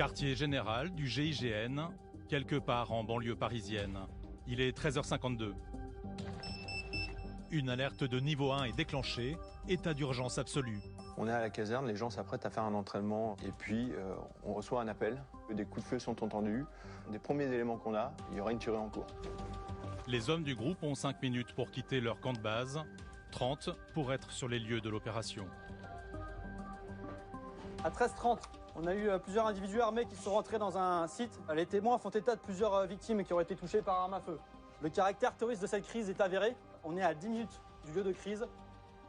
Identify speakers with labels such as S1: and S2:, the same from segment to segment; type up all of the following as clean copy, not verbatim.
S1: Quartier général du GIGN, quelque part en banlieue parisienne. Il est 13h52. Une alerte de niveau 1 est déclenchée, état d'urgence absolu.
S2: On est à la caserne, les gens s'apprêtent à faire un entraînement et puis on reçoit un appel. Des coups de feu sont entendus. Des premiers éléments qu'on a, il y aura une tuerie en cours.
S1: Les hommes du groupe ont 5 minutes pour quitter leur camp de base, 30 pour être sur les lieux de l'opération.
S3: À 13h30, on a eu plusieurs individus armés qui sont rentrés dans un site. Les témoins font état de plusieurs victimes qui auraient été touchées par arme à feu. Le caractère terroriste de cette crise est avéré. On est à 10 minutes du lieu de crise.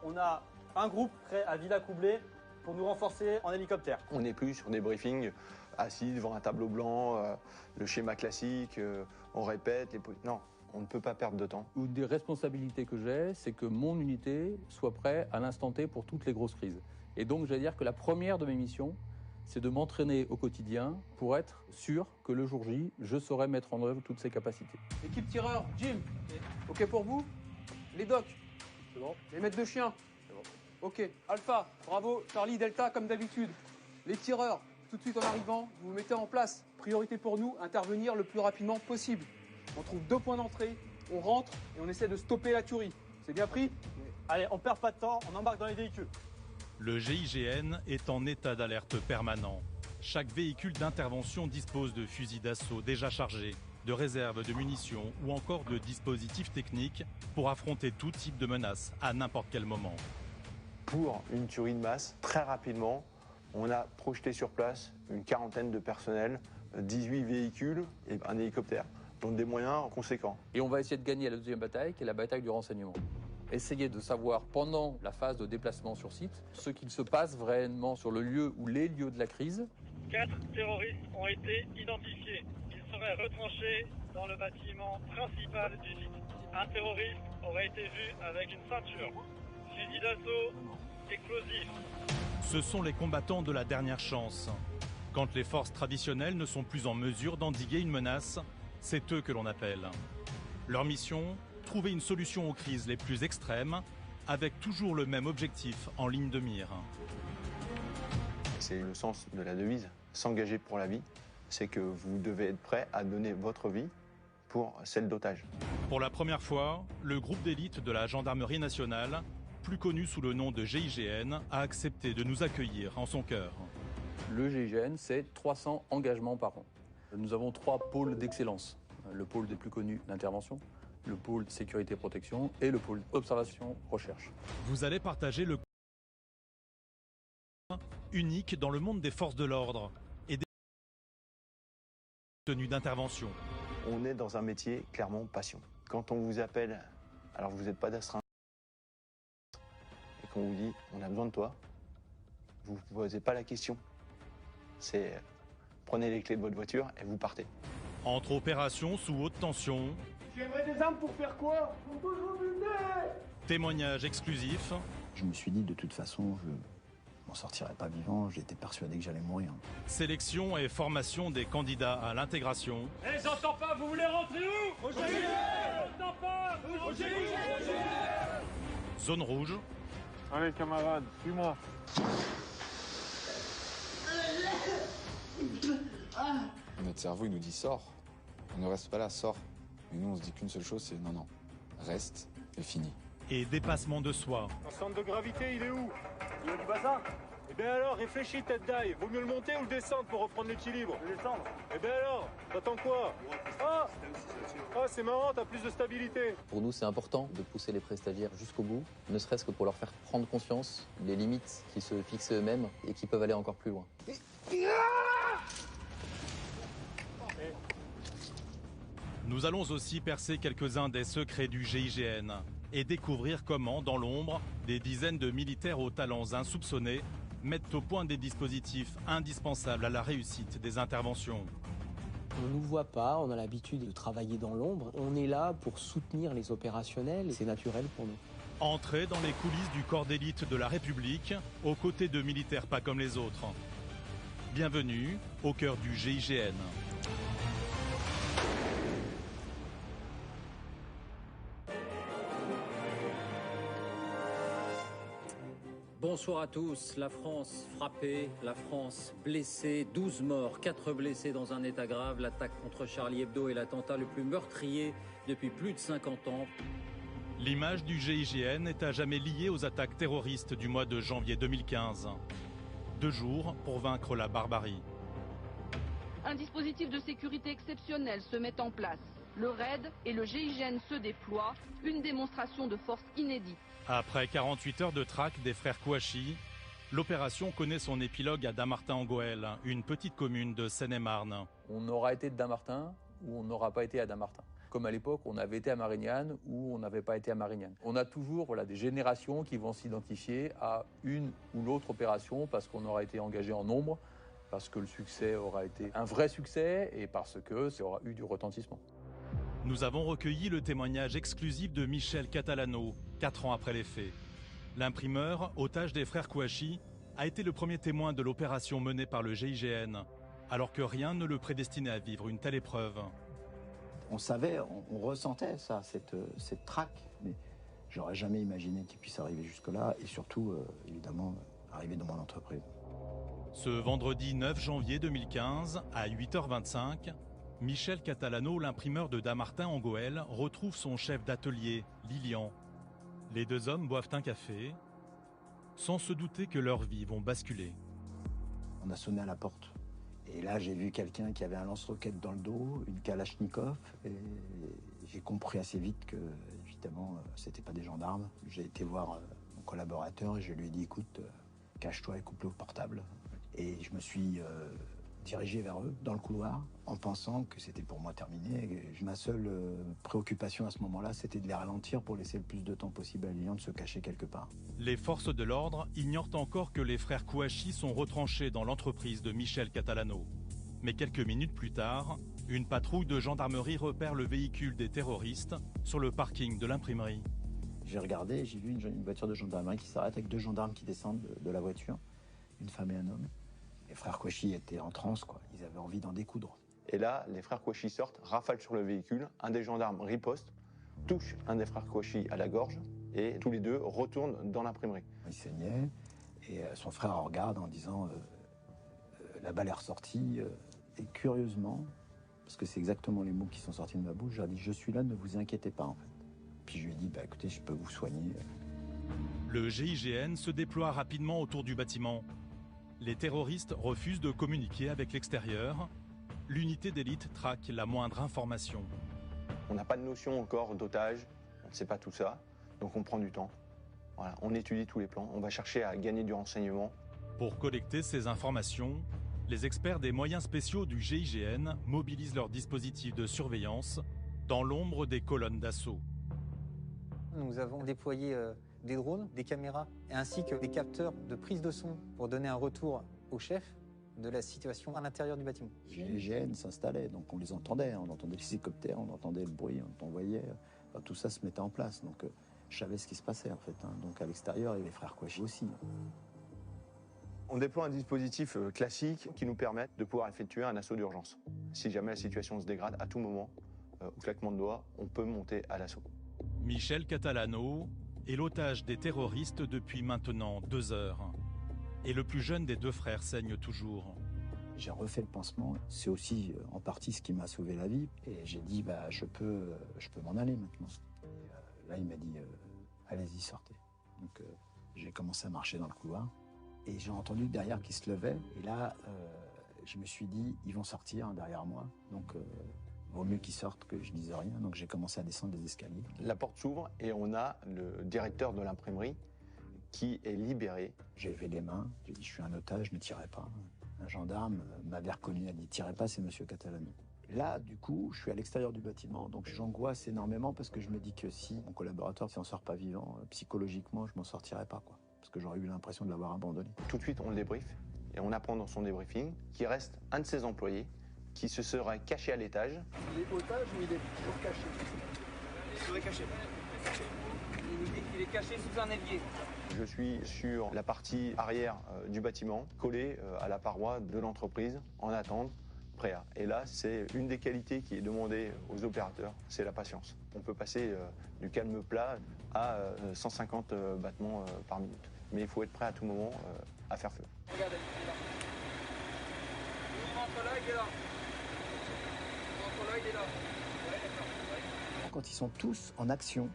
S3: On a un groupe prêt à Villacoublay pour nous renforcer en hélicoptère.
S2: On n'est plus sur des briefings assis devant un tableau blanc, le schéma classique, on répète. Non, on ne peut pas perdre de temps.
S4: Une des responsabilités que j'ai, c'est que mon unité soit prête à l'instant T pour toutes les grosses crises. Et donc, j'allais dire que la première de mes missions, c'est de m'entraîner au quotidien pour être sûr que le jour J, je saurai mettre en œuvre toutes ces capacités.
S5: Équipe tireur, Jim, ok pour vous? Les docs,
S3: C'est bon.
S5: les maîtres de chiens,
S3: C'est bon.
S5: ok. Alpha, bravo, Charlie, Delta, comme d'habitude. Les tireurs, tout de suite en arrivant, vous vous mettez en place. Priorité pour nous, intervenir le plus rapidement possible. On trouve 2 points d'entrée, on rentre et on essaie de stopper la tuerie. C'est bien pris?
S3: Allez, on perd pas de temps, on embarque dans les véhicules.
S1: Le GIGN est en état d'alerte permanent. Chaque véhicule d'intervention dispose de fusils d'assaut déjà chargés, de réserves de munitions ou encore de dispositifs techniques pour affronter tout type de menace à n'importe quel moment.
S2: Pour une tuerie de masse, très rapidement, on a projeté sur place une quarantaine de personnels, 18 véhicules et un hélicoptère. Donc des moyens conséquents.
S4: Et on va essayer de gagner la deuxième bataille, qui est la bataille du renseignement. Essayer de savoir pendant la phase de déplacement sur site ce qu'il se passe vraiment sur le lieu ou les lieux de la crise.
S6: 4 terroristes ont été identifiés. Ils seraient retranchés dans le bâtiment principal du site. Un terroriste aurait été vu avec une ceinture, fusil d'assaut, explosif.
S1: Ce sont les combattants de la dernière chance. Quand les forces traditionnelles ne sont plus en mesure d'endiguer une menace, c'est eux que l'on appelle. Leur mission, trouver une solution aux crises les plus extrêmes, avec toujours le même objectif en ligne de mire.
S2: C'est le sens de la devise, s'engager pour la vie. C'est que vous devez être prêt à donner votre vie pour celle d'otage.
S1: Pour la première fois, le groupe d'élite de la gendarmerie nationale, plus connu sous le nom de GIGN, a accepté de nous accueillir en son cœur.
S4: Le GIGN, c'est 300 engagements par an. Nous avons 3 pôles d'excellence. Le pôle des plus connus d'intervention, le pôle sécurité-protection et le pôle observation-recherche.
S1: Vous allez partager le unique dans le monde des forces de l'ordre et des tenues d'intervention.
S2: On est dans un métier clairement passion. Quand on vous appelle, alors vous n'êtes pas d'astreinte, et qu'on vous dit on a besoin de toi, vous ne vous posez pas la question. C'est prenez les clés de votre voiture et vous partez.
S1: Entre opérations sous haute tension,
S7: J'aimerais des armes pour faire quoi? Pour toujours buter!
S1: témoignages exclusifs,
S8: Je me suis dit, de toute façon, je m'en sortirais pas vivant. J'étais persuadé que j'allais mourir.
S1: sélection et formation des candidats à l'intégration,
S6: Eh, j'entends pas, vous voulez rentrer où? Au GIGN! J'entends pas! Au GIGN!
S1: zone rouge,
S6: Allez camarades, suis-moi.
S9: Notre cerveau, il nous dit sors. On ne reste pas là, sors. Mais nous, on se dit qu'une seule chose, c'est non, non. Reste et finis.
S1: et dépassement de soi.
S6: Le centre de gravité, il est où? Il y a du bassin? Eh bien alors, réfléchis tête d'ail. Vaut mieux le monter ou le descendre pour reprendre l'équilibre? Le descendre. Eh bien alors, t'attends quoi? Ah, c'est marrant, t'as plus de stabilité.
S10: Pour nous, c'est important de pousser les prestataires jusqu'au bout, ne serait-ce que pour leur faire prendre conscience des limites qui se fixent eux-mêmes et qui peuvent aller encore plus loin.
S1: Nous allons aussi percer quelques-uns des secrets du GIGN et découvrir comment, dans l'ombre, des dizaines de militaires aux talents insoupçonnés mettent au point des dispositifs indispensables à la réussite des interventions.
S11: On ne nous voit pas, on a l'habitude de travailler dans l'ombre. On est là pour soutenir les opérationnels, c'est naturel pour nous.
S1: Entrez dans les coulisses du corps d'élite de la République, aux côtés de militaires pas comme les autres. Bienvenue au cœur du GIGN.
S12: Bon, Bonsoir à tous. La France frappée, la France blessée, 12 morts, 4 blessés dans un état grave. L'attaque contre Charlie Hebdo est l'attentat le plus meurtrier depuis plus de 50 ans.
S1: L'image du GIGN est à jamais liée aux attaques terroristes du mois de janvier 2015. 2 jours pour vaincre la barbarie.
S13: Un dispositif de sécurité exceptionnel se met en place. Le RAID et le GIGN se déploient, une démonstration de force inédite.
S1: Après 48 heures de traque des frères Kouachi, l'opération connaît son épilogue à Dammartin-en-Goël, une petite commune de Seine-et-Marne.
S4: On aura été de Dammartin ou on n'aura pas été à Dammartin. Comme à l'époque, on avait été à Marignane ou on n'avait pas été à Marignane. On a toujours des générations qui vont s'identifier à une ou l'autre opération parce qu'on aura été engagé en nombre, parce que le succès aura été un vrai succès et parce que ça aura eu du retentissement.
S1: Nous avons recueilli le témoignage exclusif de Michel Catalano, 4 ans après les faits. L'imprimeur, otage des frères Kouachi, a été le premier témoin de l'opération menée par le GIGN, alors que rien ne le prédestinait à vivre une telle épreuve.
S8: On savait, on ressentait ça, cette traque, mais j'aurais jamais imaginé qu'il puisse arriver jusque-là et surtout, évidemment, arriver dans mon entreprise.
S1: Ce vendredi 9 janvier 2015, à 8h25, Michel Catalano, l'imprimeur de Dammartin-en-Goël, retrouve son chef d'atelier, Lilian. Les 2 hommes boivent un café, sans se douter que leurs vies vont basculer.
S8: On a sonné à la porte. Et là, j'ai vu quelqu'un qui avait un lance-roquette dans le dos, une Kalachnikov, et j'ai compris assez vite que, évidemment, c'était pas des gendarmes. J'ai été voir mon collaborateur et je lui ai dit, écoute, cache-toi et coupe-le au portable. Et je me suis dirigé vers eux, dans le couloir, en pensant que c'était pour moi terminé. Et ma seule préoccupation à ce moment-là, c'était de les ralentir pour laisser le plus de temps possible à Lilian de se cacher quelque part.
S1: Les forces de l'ordre ignorent encore que les frères Kouachi sont retranchés dans l'entreprise de Michel Catalano. Mais quelques minutes plus tard, une patrouille de gendarmerie repère le véhicule des terroristes sur le parking de l'imprimerie.
S8: J'ai regardé, j'ai vu une voiture de gendarmerie qui s'arrête avec 2 gendarmes qui descendent de la voiture, une femme et un homme. Les frères Kouachi étaient en transe, quoi. Ils avaient envie d'en découdre.
S2: Et là, les frères Kouachi sortent, rafalent sur le véhicule, un des gendarmes riposte, touche un des frères Kouachi à la gorge, et tous les 2 retournent dans l'imprimerie.
S8: Il saignait, et son frère en regarde en disant la balle est ressortie, et curieusement, parce que c'est exactement les mots qui sont sortis de ma bouche, j'ai dit je suis là, ne vous inquiétez pas en fait. Puis je lui ai dit écoutez, je peux vous soigner.
S1: Le GIGN se déploie rapidement autour du bâtiment. Les terroristes refusent de communiquer avec l'extérieur. L'unité d'élite traque la moindre information.
S2: On n'a pas de notion encore d'otage, on ne sait pas tout ça, donc on prend du temps. Voilà, on étudie tous les plans, on va chercher à gagner du renseignement.
S1: Pour collecter ces informations, les experts des moyens spéciaux du GIGN mobilisent leurs dispositifs de surveillance dans l'ombre des colonnes d'assaut.
S14: Nous avons déployé des drones, des caméras, ainsi que des capteurs de prise de son pour donner un retour au chef de la situation à l'intérieur du bâtiment.
S8: Les GN s'installaient, donc on les entendait, on entendait les hélicoptères, on entendait le bruit, on voyait, tout ça se mettait en place. Donc je savais ce qui se passait en fait. Donc à l'extérieur, il y avait les frères Kouachi aussi.
S2: On déploie un dispositif classique qui nous permet de pouvoir effectuer un assaut d'urgence. Si jamais la situation se dégrade, à tout moment, au claquement de doigts, on peut monter à l'assaut.
S1: Michel Catalano est l'otage des terroristes depuis maintenant 2 heures. Et le plus jeune des 2 frères saigne toujours.
S8: J'ai refait le pansement. C'est aussi en partie ce qui m'a sauvé la vie. Et j'ai dit, je peux m'en aller maintenant. Et là, il m'a dit, allez-y, sortez. Donc j'ai commencé à marcher dans le couloir. Et j'ai entendu derrière qui se levait. Et là, je me suis dit, ils vont sortir derrière moi. Donc vaut mieux qu'ils sortent que je dise rien. Donc j'ai commencé à descendre des escaliers.
S2: La porte s'ouvre et on a le directeur de l'imprimerie qui est libéré.
S8: J'ai levé les mains, j'ai dit je suis un otage, ne tirez pas. Un gendarme m'avait reconnu, a dit tirez pas, c'est monsieur Catalano. Là, du coup, je suis à l'extérieur du bâtiment, donc j'angoisse énormément parce que je me dis que si mon collaborateur s'en sort pas vivant, psychologiquement, je m'en sortirai pas, quoi. Parce que j'aurais eu l'impression de l'avoir abandonné.
S2: Tout de suite, on le débriefe et on apprend dans son débriefing qu'il reste un de ses employés qui se serait caché à l'étage.
S7: Il est otage ou il est toujours caché?
S15: Il serait caché. Il est caché sous un évier.
S2: Je suis sur la partie arrière du bâtiment, collé à la paroi de l'entreprise, en attente, prêt à. Et là, c'est une des qualités qui est demandée aux opérateurs, c'est la patience. On peut passer du calme plat à 150 battements par minute. mais il faut être prêt à tout moment à faire feu.
S5: Regardez, il est là. Il rentre là, il est là. Il rentre là, il est là. Ouais, d'accord.
S8: Quand ils sont tous en action,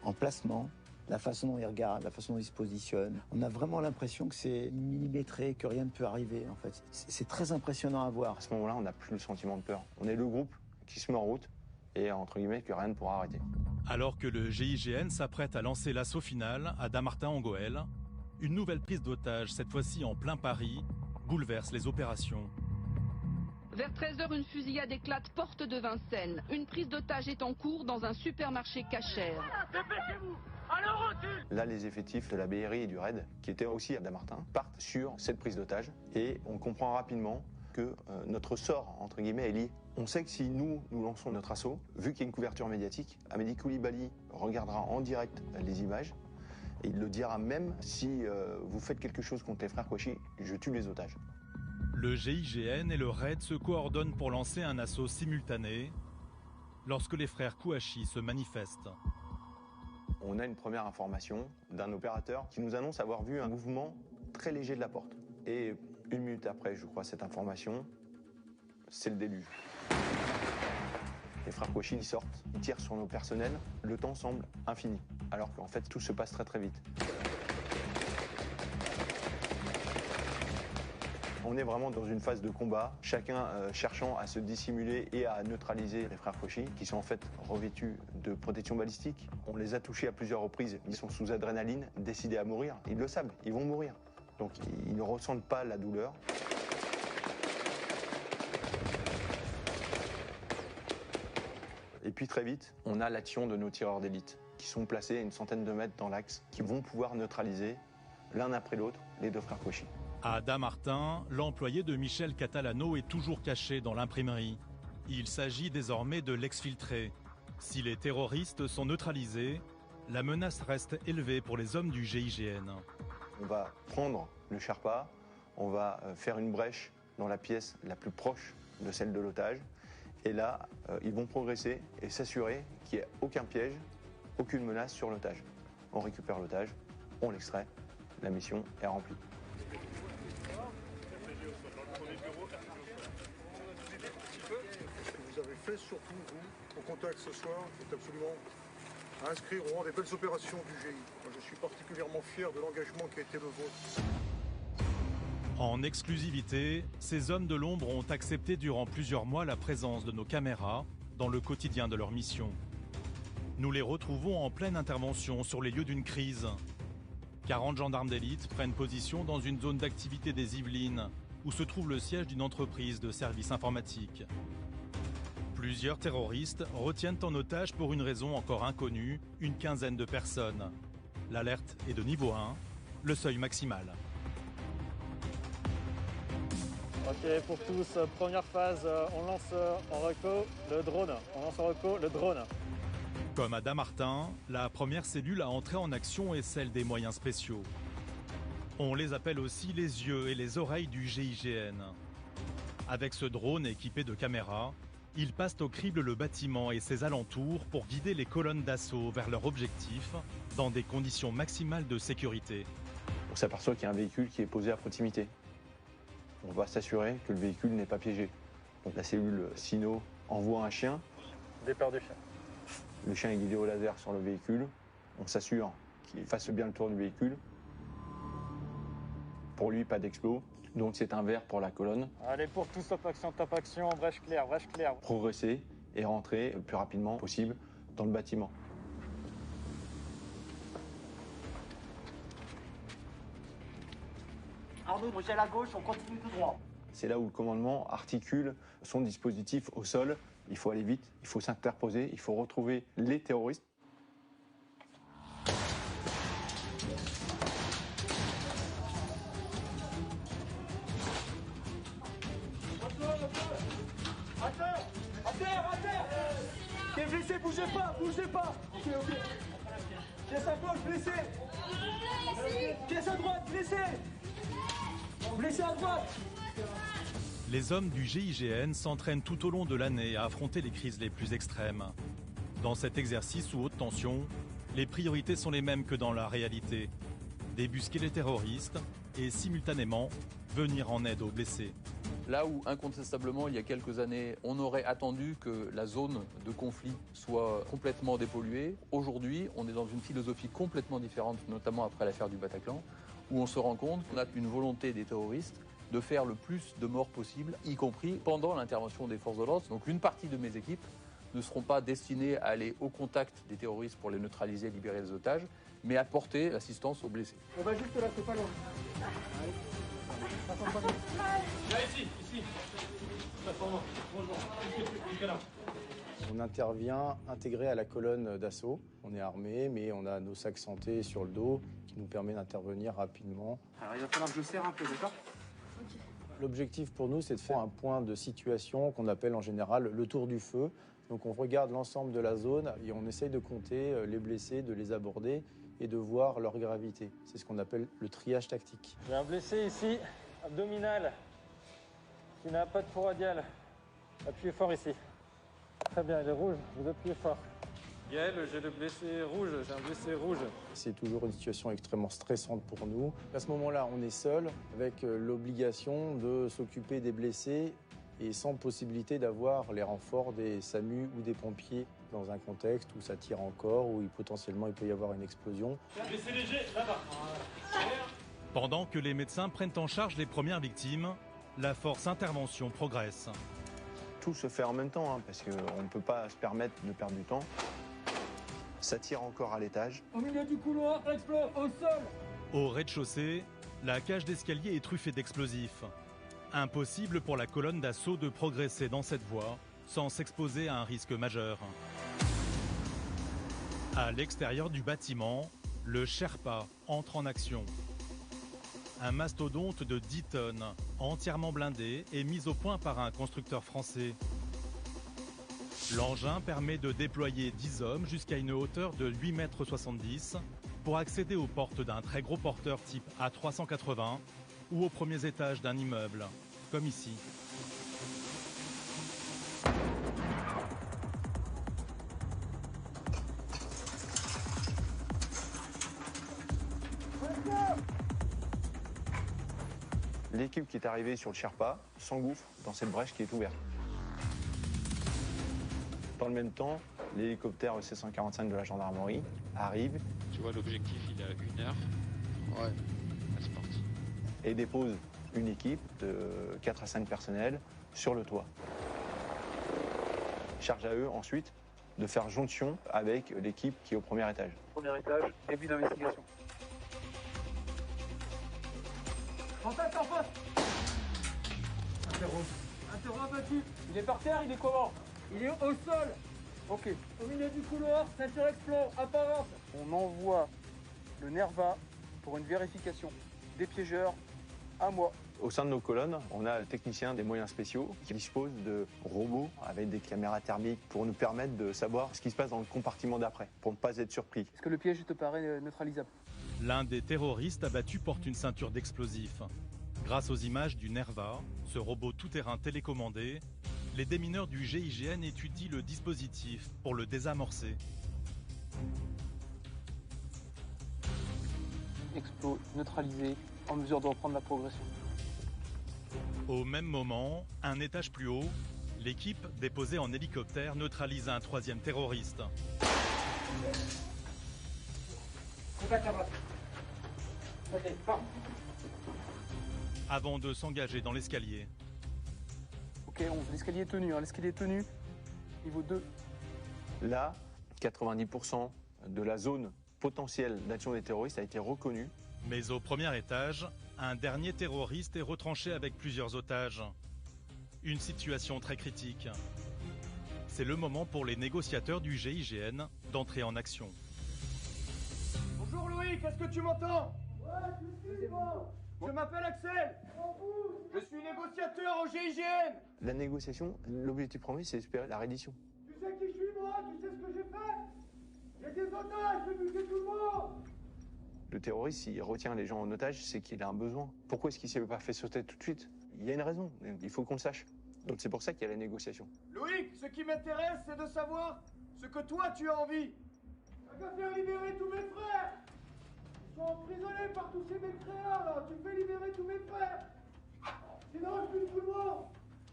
S8: en placement, la façon dont ils regardent, la façon dont ils se positionnent, on a vraiment l'impression que c'est millimétré, que rien ne peut arriver en fait. C'est très impressionnant à voir.
S2: À ce moment-là, on n'a plus le sentiment de peur. On est le groupe qui se met en route et entre guillemets que rien ne pourra arrêter.
S1: Alors que le GIGN s'apprête à lancer l'assaut final à Dammartin-en-Gohelle, une nouvelle prise d'otage, cette fois-ci en plein Paris, bouleverse les opérations.
S13: Vers 13h, une fusillade éclate porte de Vincennes. Une prise d'otage est en cours dans un supermarché cachère.
S7: Dépêchez-vous! Alors on tue!
S2: Là, les effectifs de la BRI et du RAID, qui étaient aussi à Dammartin, partent sur cette prise d'otage et on comprend rapidement que notre sort, entre guillemets, est lié. On sait que si nous lançons notre assaut, vu qu'il y a une couverture médiatique, Amédi Koulibaly regardera en direct les images et il le dira même si vous faites quelque chose contre les frères Kouachi, je tue les otages.
S1: Le GIGN et le RAID se coordonnent pour lancer un assaut simultané lorsque les frères Kouachi se manifestent.
S2: On a une première information d'un opérateur qui nous annonce avoir vu un mouvement très léger de la porte. Et 1 minute après, je crois, cette information, c'est le déluge. Les frères Kouachi, ils sortent, ils tirent sur nos personnels. Le temps semble infini, alors qu'en fait, tout se passe très très vite. On est vraiment dans une phase de combat, chacun cherchant à se dissimuler et à neutraliser les frères Kouachi, qui sont en fait revêtus de protection balistique. On les a touchés à plusieurs reprises, ils sont sous adrénaline, décidés à mourir. Ils le savent, ils vont mourir. Donc ils ne ressentent pas la douleur. Et puis très vite, on a l'action de nos tireurs d'élite, qui sont placés à une centaine de mètres dans l'axe, qui vont pouvoir neutraliser l'un après l'autre les deux frères Kouachi.
S1: À Dammartin, l'employé de Michel Catalano est toujours caché dans l'imprimerie. Il s'agit désormais de l'exfiltrer. Si les terroristes sont neutralisés, la menace reste élevée pour les hommes du GIGN.
S2: On va prendre le Sherpa, on va faire une brèche dans la pièce la plus proche de celle de l'otage. Et là, ils vont progresser et s'assurer qu'il n'y ait aucun piège, aucune menace sur l'otage. On récupère l'otage, on l'extrait, la mission est remplie.
S16: Ce que vous avez fait, surtout vous, au contact ce soir, c'est absolument à inscrire au rang des belles opérations du GI. Moi, je suis particulièrement fier de l'engagement qui a été le vôtre.
S1: En exclusivité, ces hommes de l'ombre ont accepté durant plusieurs mois la présence de nos caméras dans le quotidien de leur mission. Nous les retrouvons en pleine intervention sur les lieux d'une crise. 40 gendarmes d'élite prennent position dans une zone d'activité des Yvelines, où se trouve le siège d'une entreprise de services informatiques. Plusieurs terroristes retiennent en otage pour une raison encore inconnue une quinzaine de personnes. L'alerte est de niveau 1, le seuil maximal.
S3: Ok, pour tous, première phase, on lance en reco le drone. On lance en reco le drone.
S1: Comme à Dammartin, la première cellule à entrer en action est celle des moyens spéciaux. On les appelle aussi les yeux et les oreilles du GIGN. Avec ce drone équipé de caméras, ils passent au crible le bâtiment et ses alentours pour guider les colonnes d'assaut vers leur objectif dans des conditions maximales de sécurité.
S2: On s'aperçoit qu'il y a un véhicule qui est posé à proximité. On va s'assurer que le véhicule n'est pas piégé. Donc la cellule Sino envoie un chien.
S3: Départ du chien.
S2: Le chien est guidé au laser sur le véhicule. On s'assure qu'il fasse bien le tour du véhicule. Pour lui, pas d'explos. Donc c'est un vert pour la colonne.
S3: Allez, pour tous, top action, brèche claire, brèche claire.
S2: Progresser et rentrer le plus rapidement possible dans le bâtiment.
S15: Arnaud, Bruxelles à gauche, on continue tout droit.
S2: C'est là où le commandement articule son dispositif au sol. Il faut aller vite, il faut s'interposer, il faut retrouver les terroristes.
S7: À terre. T'es blessé, bougez pas. Ok. Pièce à gauche, blessé. Pièce à droite, blessé. Blessé à droite.
S1: Les hommes du GIGN s'entraînent tout au long de l'année à affronter les crises les plus extrêmes. Dans cet exercice sous haute tension, les priorités sont les mêmes que dans la réalité. débusquer les terroristes et simultanément venir en aide aux blessés.
S4: Là où, incontestablement, il y a quelques années, on aurait attendu que la zone de conflit soit complètement dépolluée, aujourd'hui, on est dans une philosophie complètement différente, notamment après l'affaire du Bataclan, où on se rend compte qu'on a une volonté des terroristes de faire le plus de morts possible, y compris pendant l'intervention des forces de l'ordre. Donc une partie de mes équipes ne seront pas destinées à aller au contact des terroristes pour les neutraliser, libérer les otages, mais à porter l'assistance aux blessés.
S7: On va juste là, c'est pas loin.
S6: Là, ici.
S2: On intervient intégré à la colonne d'assaut. On est armé, mais on a nos sacs santé sur le dos qui nous permet d'intervenir rapidement.
S5: Alors il va falloir que je serre un peu, d'accord?
S2: L'objectif pour nous, c'est de faire un point de situation qu'on appelle en général le tour du feu. Donc on regarde l'ensemble de la zone et on essaye de compter les blessés, de les aborder et de voir leur gravité. C'est ce qu'on appelle le triage tactique.
S3: J'ai un blessé ici, abdominal, qui n'a pas de four radial. Appuyez fort ici. Très bien, il est rouge, vous appuyez fort. Gaël, j'ai le blessé rouge, j'ai un blessé rouge.
S2: C'est toujours une situation extrêmement stressante pour nous. À ce moment-là, on est seul avec l'obligation de s'occuper des blessés et sans possibilité d'avoir les renforts des SAMU ou des pompiers dans un contexte où ça tire encore, où potentiellement il peut y avoir une explosion.
S6: Blessé léger, là-bas.
S1: Pendant que les médecins prennent en charge les premières victimes, la force intervention progresse.
S2: Tout se fait en même temps, parce qu'on ne peut pas se permettre de perdre du temps. Ça tire encore à l'étage.
S7: Au milieu du couloir, explose, au sol.
S1: Au rez-de-chaussée, la cage d'escalier est truffée d'explosifs. Impossible pour la colonne d'assaut de progresser dans cette voie sans s'exposer à un risque majeur. À l'extérieur du bâtiment, le Sherpa entre en action. Un mastodonte de 10 tonnes, entièrement blindé, est mis au point par un constructeur français. L'engin permet de déployer 10 hommes jusqu'à une hauteur de 8,70 m pour accéder aux portes d'un très gros porteur type A380 ou aux premiers étages d'un immeuble, comme ici.
S2: L'équipe qui est arrivée sur le Sherpa s'engouffre dans cette brèche qui est ouverte. Dans le même temps, l'hélicoptère EC-145 de la gendarmerie arrive.
S17: Tu vois, l'objectif, il est à 1 heure. Ouais. C'est parti.
S2: Et dépose une équipe de 4 à 5 personnels sur le toit. Charge à eux ensuite de faire jonction avec l'équipe qui est au premier étage.
S5: Premier étage, début d'investigation.
S7: En face. Interro abattu.
S5: Il est par terre, il est comment?
S7: Il est au sol.
S5: Ok.
S7: Au milieu du couloir, ceinture explos, apparente.
S5: On envoie le NERVA pour une vérification. Des piégeurs, à moi.
S2: Au sein de nos colonnes, on a le technicien des moyens spéciaux qui dispose de robots avec des caméras thermiques pour nous permettre de savoir ce qui se passe dans le compartiment d'après, pour ne pas être surpris.
S5: Est-ce que le piège te paraît neutralisable?
S1: L'un des terroristes abattus porte une ceinture d'explosifs. Grâce aux images du NERVA, ce robot tout-terrain télécommandé, les démineurs du GIGN étudient le dispositif pour le désamorcer.
S5: Explos neutralisé, en mesure de reprendre la progression.
S1: Au même moment, un étage plus haut, l'équipe déposée en hélicoptère neutralise un troisième terroriste.
S7: Contact à droite. Ok, pars.
S1: Avant de s'engager dans l'escalier.
S5: Ok, l'escalier est tenu, l'escalier est tenu. Niveau 2.
S2: Là, 90% de la zone potentielle d'action des terroristes a été reconnue.
S1: Mais au premier étage, un dernier terroriste est retranché avec plusieurs otages. Une situation très critique. C'est le moment pour les négociateurs du GIGN d'entrer en action.
S7: Bonjour Loïc, est-ce que tu m'entends? Ouais, je suis moi. Je m'appelle Axel. Je suis négociateur au GIGN.
S2: La négociation, l'objectif premier, c'est d'espérer la reddition.
S7: Tu sais qui je suis moi? Tu sais ce que j'ai fait? J'ai des otages, j'ai buté tout le monde.
S2: Le terroriste, s'il retient les gens en otage, c'est qu'il a un besoin. Pourquoi est-ce qu'il ne s'est pas fait sauter tout de suite? Il y a une raison, il faut qu'on le sache. Donc c'est pour ça qu'il y a la négociation.
S7: Loïc, ce qui m'intéresse, c'est de savoir ce que toi tu as envie. T'as qu'à faire libérer tous mes frères. Ils sont emprisonnés par tous ces mécréants là. Tu fais libérer tous mes frères. Sinon je tue tout le monde.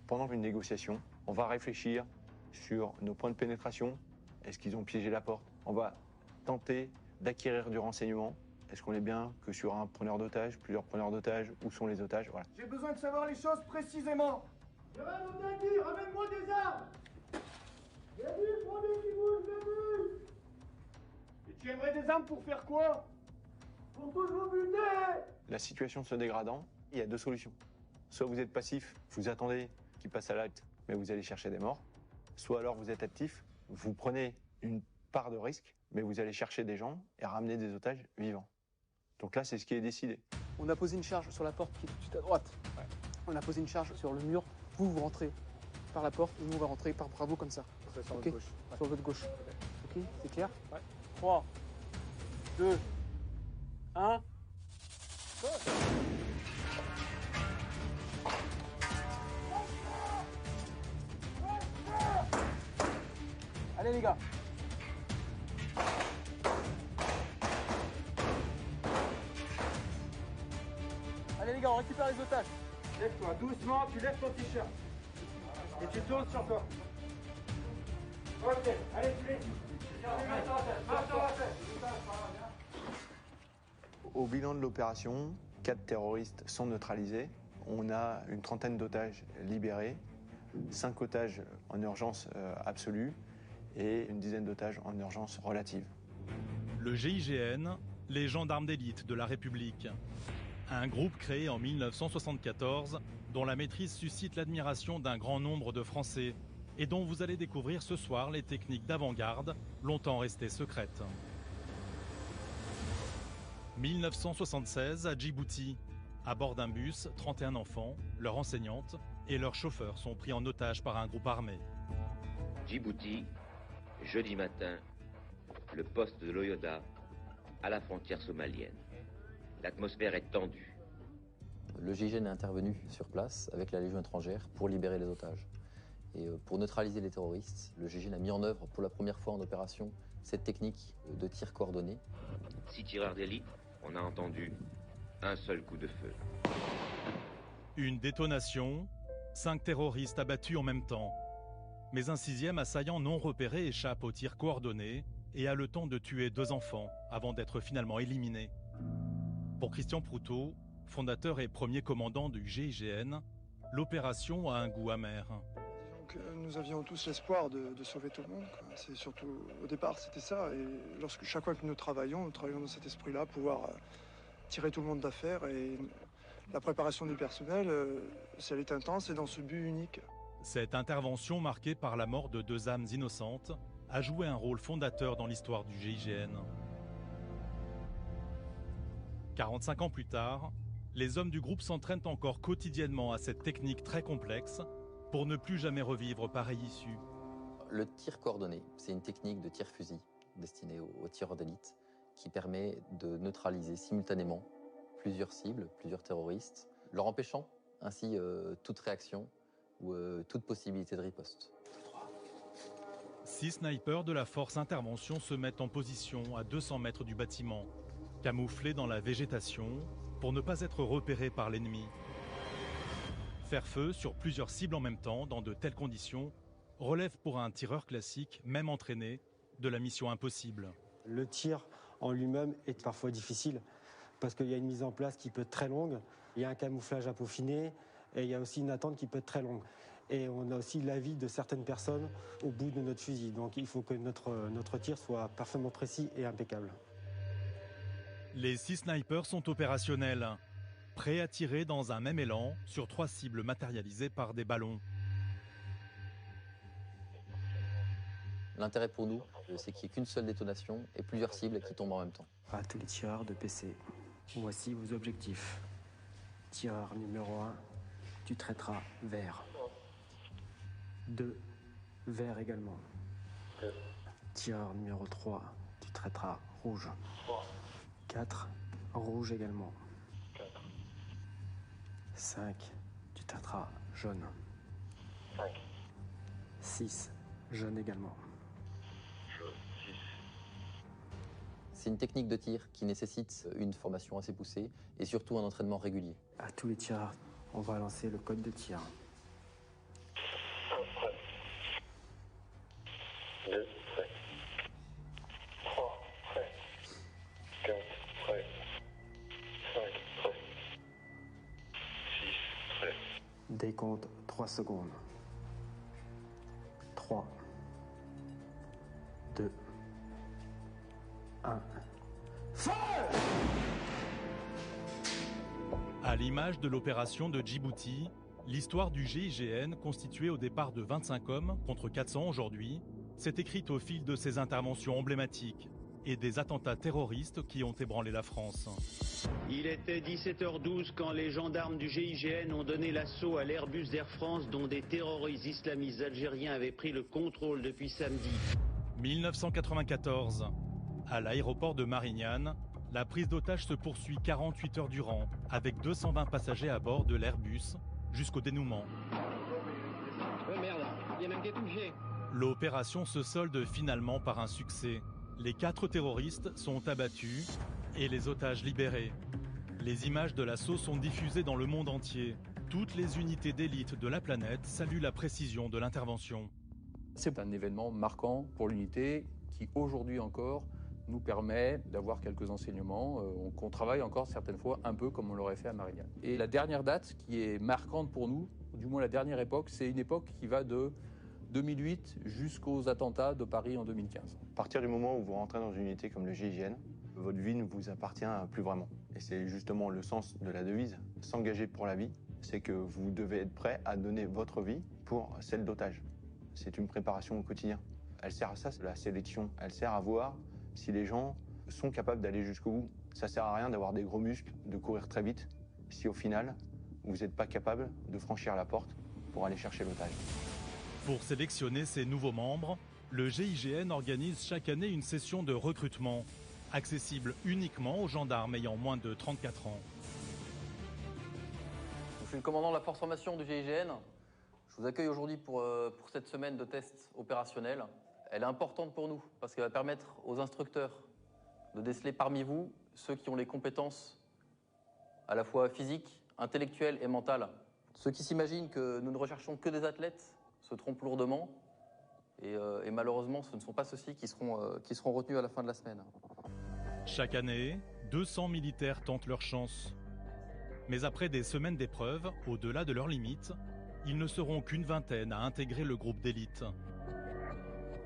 S2: Pendant une négociation, on va réfléchir sur nos points de pénétration. Est-ce qu'ils ont piégé la porte? On va tenter d'acquérir du renseignement. Est-ce qu'on est bien que sur un preneur d'otages, plusieurs preneurs d'otages? Où sont les otages? Voilà.
S7: J'ai besoin de savoir les choses précisément. J'ai rien d'autre à dire, ramène-moi des armes. J'ai vu, prends des qui bougent, j'ai vu. Et tu aimerais des armes pour faire quoi? Pour tous vous buter.
S2: La situation se dégradant, il y a deux solutions. Soit vous êtes passif, vous attendez qu'il passe à l'acte, mais vous allez chercher des morts. Soit alors vous êtes actif, vous prenez une part de risque, mais vous allez chercher des gens et ramener des otages vivants. Donc là, c'est ce qui est décidé.
S5: On a posé une charge sur la porte qui est tout de suite à droite. Ouais. On a posé une charge sur le mur. Vous rentrez par la porte et nous on va rentrer par Bravo comme ça.
S3: Sur
S5: okay.
S3: votre gauche.
S5: Ouais. Sur votre gauche. Ok, c'est clair?
S3: Ouais.
S5: 3, 2, 1. Allez les gars. Allez les gars, on récupère les otages.
S7: Lève-toi doucement, tu lèves ton t-shirt. Et tu tournes sur toi. Ok, allez, tu les. Marche sur la tête.
S2: Au bilan de l'opération, 4 terroristes sont neutralisés. On a une trentaine d'otages libérés, 5 otages en urgence absolue et une dizaine d'otages en urgence relative.
S1: Le GIGN, les gendarmes d'élite de la République. Un groupe créé en 1974 dont la maîtrise suscite l'admiration d'un grand nombre de Français et dont vous allez découvrir ce soir les techniques d'avant-garde longtemps restées secrètes. 1976 à Djibouti. À bord d'un bus, 31 enfants, leur enseignante et leur chauffeur sont pris en otage par un groupe armé.
S18: Djibouti, jeudi matin, le poste de l'Oyoda à la frontière somalienne. L'atmosphère est tendue.
S10: Le GIGN est intervenu sur place avec la Légion étrangère pour libérer les otages. Et pour neutraliser les terroristes, le GIGN a mis en œuvre pour la première fois en opération cette technique de tir coordonné.
S18: 6 tireurs d'élite, on a entendu un seul coup de feu.
S1: Une détonation, 5 terroristes abattus en même temps. Mais un 6e assaillant non repéré échappe au tir coordonné et a le temps de tuer 2 enfants avant d'être finalement éliminé. Pour Christian Proutot, fondateur et premier commandant du GIGN, l'opération a un goût amer.
S16: Donc, nous avions tous l'espoir de sauver tout le monde. C'est surtout, au départ, c'était ça. Et chaque fois que nous travaillons dans cet esprit-là, pouvoir tirer tout le monde d'affaire. Et la préparation du personnel, si elle est intense, c'est dans ce but unique.
S1: Cette intervention marquée par la mort de 2 âmes innocentes a joué un rôle fondateur dans l'histoire du GIGN. 45 ans plus tard, les hommes du groupe s'entraînent encore quotidiennement à cette technique très complexe pour ne plus jamais revivre pareille issue.
S10: Le tir coordonné, c'est une technique de tir-fusil destinée aux tireurs d'élite qui permet de neutraliser simultanément plusieurs cibles, plusieurs terroristes, leur empêchant ainsi toute réaction ou toute possibilité de riposte.
S1: 6 snipers de la force intervention se mettent en position à 200 mètres du bâtiment, camouflés dans la végétation pour ne pas être repérés par l'ennemi. Faire feu sur plusieurs cibles en même temps dans de telles conditions relève pour un tireur classique, même entraîné, de la mission impossible.
S19: Le tir en lui-même est parfois difficile parce qu'il y a une mise en place qui peut être très longue, il y a un camouflage à peaufiner et il y a aussi une attente qui peut être très longue. Et on a aussi l'avis de certaines personnes au bout de notre fusil. Donc il faut que notre tir soit parfaitement précis et impeccable.
S1: Les 6 snipers sont opérationnels, prêts à tirer dans un même élan sur 3 cibles matérialisées par des ballons.
S10: L'intérêt pour nous, c'est qu'il n'y ait qu'une seule détonation et plusieurs cibles qui tombent en même temps.
S19: À tous les tireurs de PC, voici vos objectifs. Tireur numéro 1, tu traiteras vert. 2, vert également. Tireur numéro 3, tu traiteras rouge. 4, rouge également. 5, tu traiteras jaune. 6, jaune également.
S10: 6 C'est une technique de tir qui nécessite une formation assez poussée et surtout un entraînement régulier.
S19: À tous les tireurs, on va lancer le code de tir.
S7: 1 prêt. 2 prêt. 3 prêt. 4 prêt. 5 prêt. 6 prêt.
S19: Décompte 3 secondes. 3, 2, 1. Feu!
S1: À l'image de l'opération de Djibouti, l'histoire du GIGN, constituée au départ de 25 hommes contre 400 aujourd'hui, s'est écrite au fil de ces interventions emblématiques et des attentats terroristes qui ont ébranlé la France.
S20: Il était 17h12 quand les gendarmes du GIGN ont donné l'assaut à l'Airbus d'Air France dont des terroristes islamistes algériens avaient pris le contrôle depuis samedi.
S1: 1994. À l'aéroport de Marignane, la prise d'otage se poursuit 48 heures durant, avec 220 passagers à bord de l'Airbus, jusqu'au dénouement.
S15: Oh merde, il y en a même qui est touché.
S1: L'opération se solde finalement par un succès. Les 4 terroristes sont abattus et les otages libérés. Les images de l'assaut sont diffusées dans le monde entier. Toutes les unités d'élite de la planète saluent la précision de l'intervention.
S4: C'est un événement marquant pour l'unité qui, aujourd'hui encore, nous permet d'avoir quelques enseignements qu'on travaille encore certaines fois un peu comme on l'aurait fait à Marignane. Et la dernière date qui est marquante pour nous, ou du moins la dernière époque, c'est une époque qui va de 2008 jusqu'aux attentats de Paris en 2015.
S2: À partir du moment où vous rentrez dans une unité comme le GIGN, votre vie ne vous appartient plus vraiment. Et c'est justement le sens de la devise, s'engager pour la vie, c'est que vous devez être prêt à donner votre vie pour celle d'otage. C'est une préparation au quotidien. Elle sert à ça, c'est la sélection. Elle sert à voir si les gens sont capables d'aller jusqu'au bout. Ça sert à rien d'avoir des gros muscles, de courir très vite, si au final, vous n'êtes pas capable de franchir la porte pour aller chercher l'otage.
S1: Pour sélectionner ses nouveaux membres, le GIGN organise chaque année une session de recrutement, accessible uniquement aux gendarmes ayant moins de 34 ans.
S10: Je suis le commandant de la force formation du GIGN. Je vous accueille aujourd'hui pour cette semaine de tests opérationnels. Elle est importante pour nous parce qu'elle va permettre aux instructeurs de déceler parmi vous ceux qui ont les compétences à la fois physiques, intellectuelles et mentales. Ceux qui s'imaginent que nous ne recherchons que des athlètes se trompent lourdement et malheureusement ce ne sont pas ceux-ci qui seront retenus à la fin de la semaine.
S1: Chaque année, 200 militaires tentent leur chance. Mais après des semaines d'épreuves, au-delà de leurs limites, ils ne seront qu'une vingtaine à intégrer le groupe d'élite.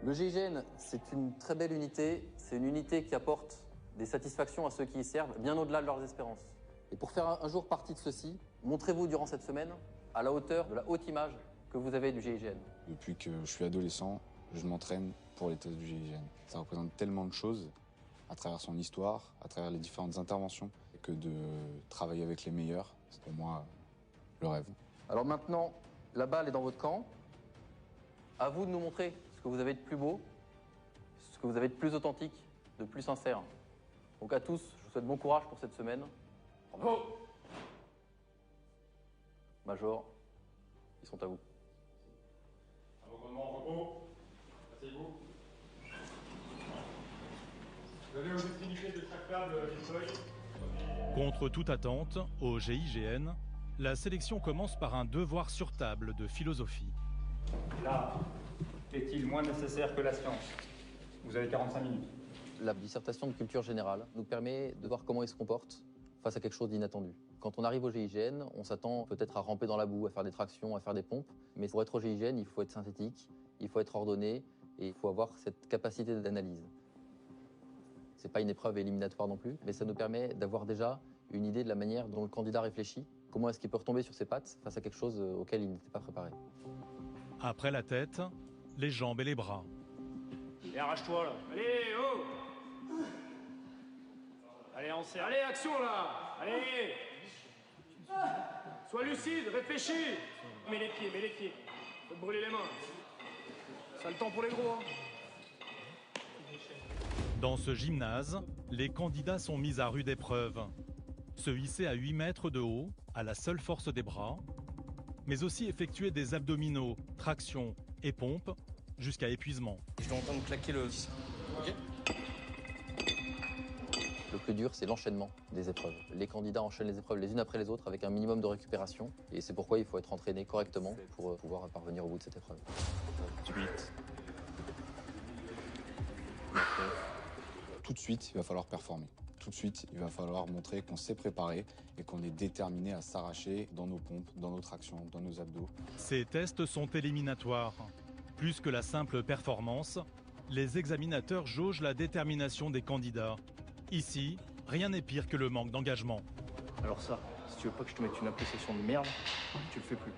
S10: Le GIGN, c'est une très belle unité. C'est une unité qui apporte des satisfactions à ceux qui y servent, bien au-delà de leurs espérances. Et pour faire un jour partie de ceci, montrez-vous durant cette semaine à la hauteur de la haute image que vous avez du GIGN.
S9: Depuis que je suis adolescent, je m'entraîne pour les tests du GIGN. Ça représente tellement de choses à travers son histoire, à travers les différentes interventions, que de travailler avec les meilleurs, c'est pour moi le rêve.
S10: Alors maintenant, la balle est dans votre camp. À vous de nous montrer ce que vous avez de plus beau, ce que vous avez de plus authentique, de plus sincère. Donc à tous, je vous souhaite bon courage pour cette semaine. Bravo! Major, ils sont à vous.
S6: À vos commandements, repos. Asseyez-vous. Vous avez aux extrémités de chaque table une feuille.
S1: Contre toute attente, au GIGN, la sélection commence par un devoir sur table de philosophie.
S21: L'art est-il moins nécessaire que la science? Vous avez 45 minutes.
S10: La dissertation de culture générale nous permet de voir comment ils se comportent face à quelque chose d'inattendu. Quand on arrive au GIGN, on s'attend peut-être à ramper dans la boue, à faire des tractions, à faire des pompes. Mais pour être au GIGN, il faut être synthétique, il faut être ordonné et il faut avoir cette capacité d'analyse. C'est pas une épreuve éliminatoire non plus, mais ça nous permet d'avoir déjà une idée de la manière dont le candidat réfléchit. Comment est-ce qu'il peut retomber sur ses pattes face à quelque chose auquel il n'était pas préparé.
S1: Après la tête, les jambes et les bras.
S15: Et arrache-toi là. Allez, oh! Allez, on serre. Allez, action là! Allez! Sois lucide, réfléchis! Mets les pieds, mets les pieds. Faut te brûler les mains. Ça le temps pour les gros, hein.
S1: Dans ce gymnase, les candidats sont mis à rude épreuve. Se hisser à 8 mètres de haut, à la seule force des bras, mais aussi effectuer des abdominaux, tractions et pompes jusqu'à épuisement.
S15: Je dois entendre claquer le... Ok.
S10: Le plus dur, c'est l'enchaînement des épreuves. Les candidats enchaînent les épreuves les unes après les autres avec un minimum de récupération. Et c'est pourquoi il faut être entraîné correctement pour pouvoir parvenir au bout de cette épreuve.
S9: 8. Tout de suite, il va falloir performer. Tout de suite, il va falloir montrer qu'on s'est préparé et qu'on est déterminé à s'arracher dans nos pompes, dans nos tractions, dans nos abdos.
S1: Ces tests sont éliminatoires. Plus que la simple performance, les examinateurs jaugent la détermination des candidats. Ici, rien n'est pire que le manque d'engagement.
S11: Alors ça, si tu veux pas que je te mette une appréciation de merde, tu le fais plus.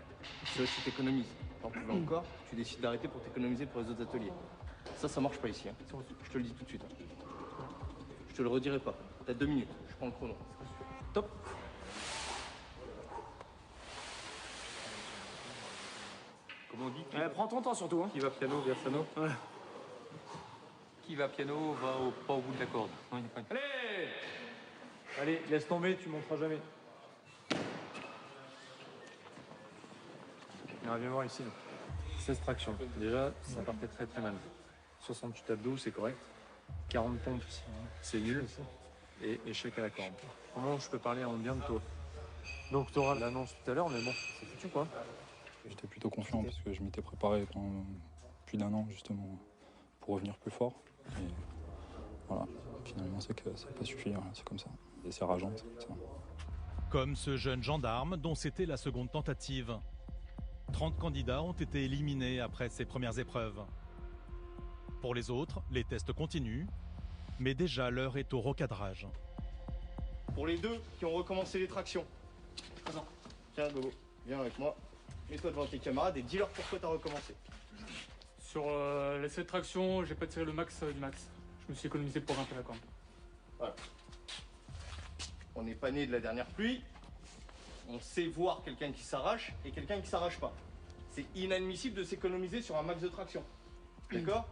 S11: C'est aussi t'économises. T'en pouvais encore, tu décides d'arrêter pour t'économiser pour les autres ateliers. Ça marche pas ici. Hein. Je te le dis tout de suite. Je te le redirai pas. T'as 2 minutes, je prends le chrono. Top.
S17: Comment on dit
S11: Prends ton temps surtout. Hein.
S17: Qui va piano, versano. Qui va piano va pas au bout de la corde. Non, il n'y a pas...
S21: Allez! Allez, laisse tomber, tu monteras jamais. Alors, viens voir ici. 16 tractions. Déjà, ça partait très très mal. 68 abdos, c'est correct. 40 pompes, c'est nul. Et échec à la corde. Comment je peux parler en bien de toi? Donc, tu auras l'annonce tout à l'heure, mais bon, c'est foutu quoi.
S22: J'étais plutôt confiant parce que je m'étais préparé pendant plus d'1 an justement pour revenir plus fort. Et voilà, finalement c'est que ça n'a pas suffi, c'est comme ça. Et c'est rageant, c'est comme ça.
S1: Comme ce jeune gendarme dont c'était la seconde tentative. 30 candidats ont été éliminés après ces premières épreuves. Pour les autres, les tests continuent, mais déjà l'heure est au recadrage.
S11: Pour les 2 qui ont recommencé les tractions. Tiens, Gogo, viens avec moi. Mets-toi devant tes camarades et dis-leur pourquoi t'as recommencé.
S5: Sur les 7 tractions, j'ai pas tiré le max du max. Je me suis économisé pour grimper la corde.
S11: Voilà. On n'est pas né de la dernière pluie. On sait voir quelqu'un qui s'arrache et quelqu'un qui s'arrache pas. C'est inadmissible de s'économiser sur un max de traction. D'accord?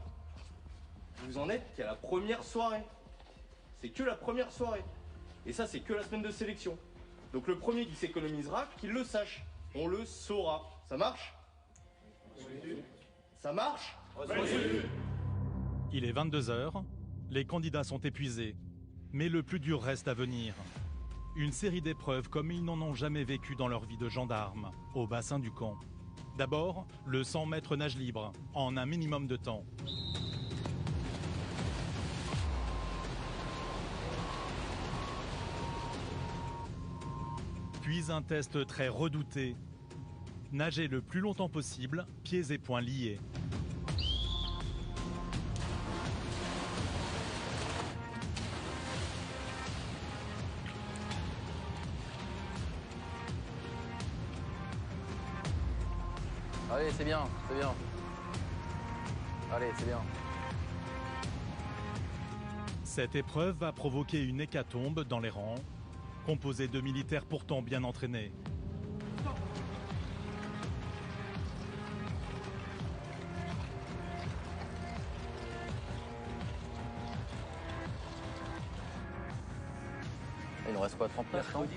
S11: Vous en êtes qu'à la première soirée. C'est que la première soirée. Et ça, c'est que la semaine de sélection. Donc le premier qui s'économisera, qu'il le sache. On le saura. Ça marche? Ça marche?
S1: Il est 22h, les candidats sont épuisés. Mais le plus dur reste à venir. Une série d'épreuves comme ils n'en ont jamais vécu dans leur vie de gendarme, au bassin du camp. D'abord, le 100 mètres nage libre, en un minimum de temps. Puis un test très redouté. Nager le plus longtemps possible, pieds et poings liés.
S10: Allez, c'est bien, c'est bien. Allez, c'est bien.
S1: Cette épreuve va provoquer une hécatombe dans les rangs, composée de militaires pourtant bien entraînés.
S10: Il nous reste quoi, 39, non?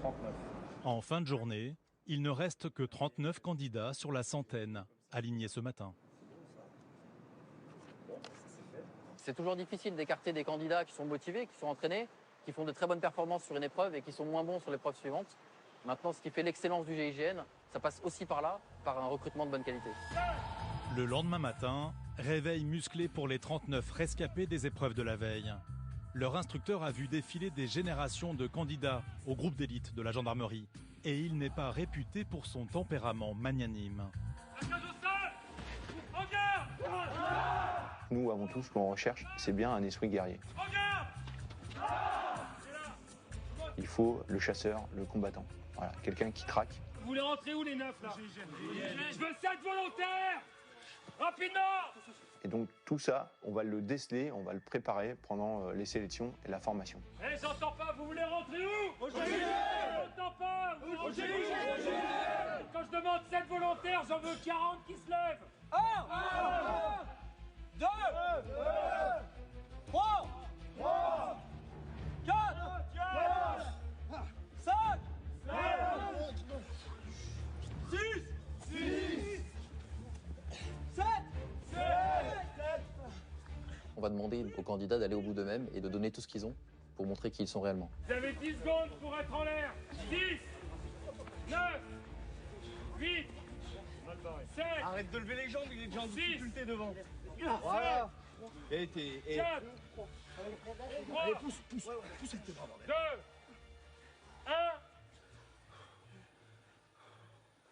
S22: 39.
S1: En fin de journée, il ne reste que 39 candidats sur la centaine alignés ce matin.
S10: C'est toujours difficile d'écarter des candidats qui sont motivés, qui sont entraînés, qui font de très bonnes performances sur une épreuve et qui sont moins bons sur l'épreuve suivante. Maintenant, ce qui fait l'excellence du GIGN, ça passe aussi par là, par un recrutement de bonne qualité.
S1: Le lendemain matin, réveil musclé pour les 39 rescapés des épreuves de la veille. Leur instructeur a vu défiler des générations de candidats au groupe d'élite de la gendarmerie. Et il n'est pas réputé pour son tempérament magnanime.
S2: Nous, avant tout, ce qu'on recherche, c'est bien un esprit guerrier. Il faut le chasseur, le combattant. Voilà, quelqu'un qui traque.
S15: Vous voulez rentrer où les 9 là? Je veux 7 volontaires! Rapidement!
S2: Et donc tout ça, on va le déceler, on va le préparer pendant les sélections et la formation.
S15: Eh, j'entends pas, vous voulez rentrer où? Au GIGN! J'entends pas! Au GIGN! Quand je demande 7 volontaires, j'en veux 40 qui se lèvent! 1! 2! 3! 4! 5! 6! 7!
S10: va demander aux candidats d'aller au bout d'eux-mêmes et de donner tout ce qu'ils ont pour montrer qui ils sont réellement.
S15: Vous avez 10 secondes pour être en l'air. 10, 9, 8, 7.
S11: Arrête de lever les jambes, il est déjà en
S15: 6,
S11: difficulté devant.
S15: 7,
S11: Voilà. Et
S15: 4, 3,
S11: allez, pousse avec tes bras, bordel.
S15: 2, 1.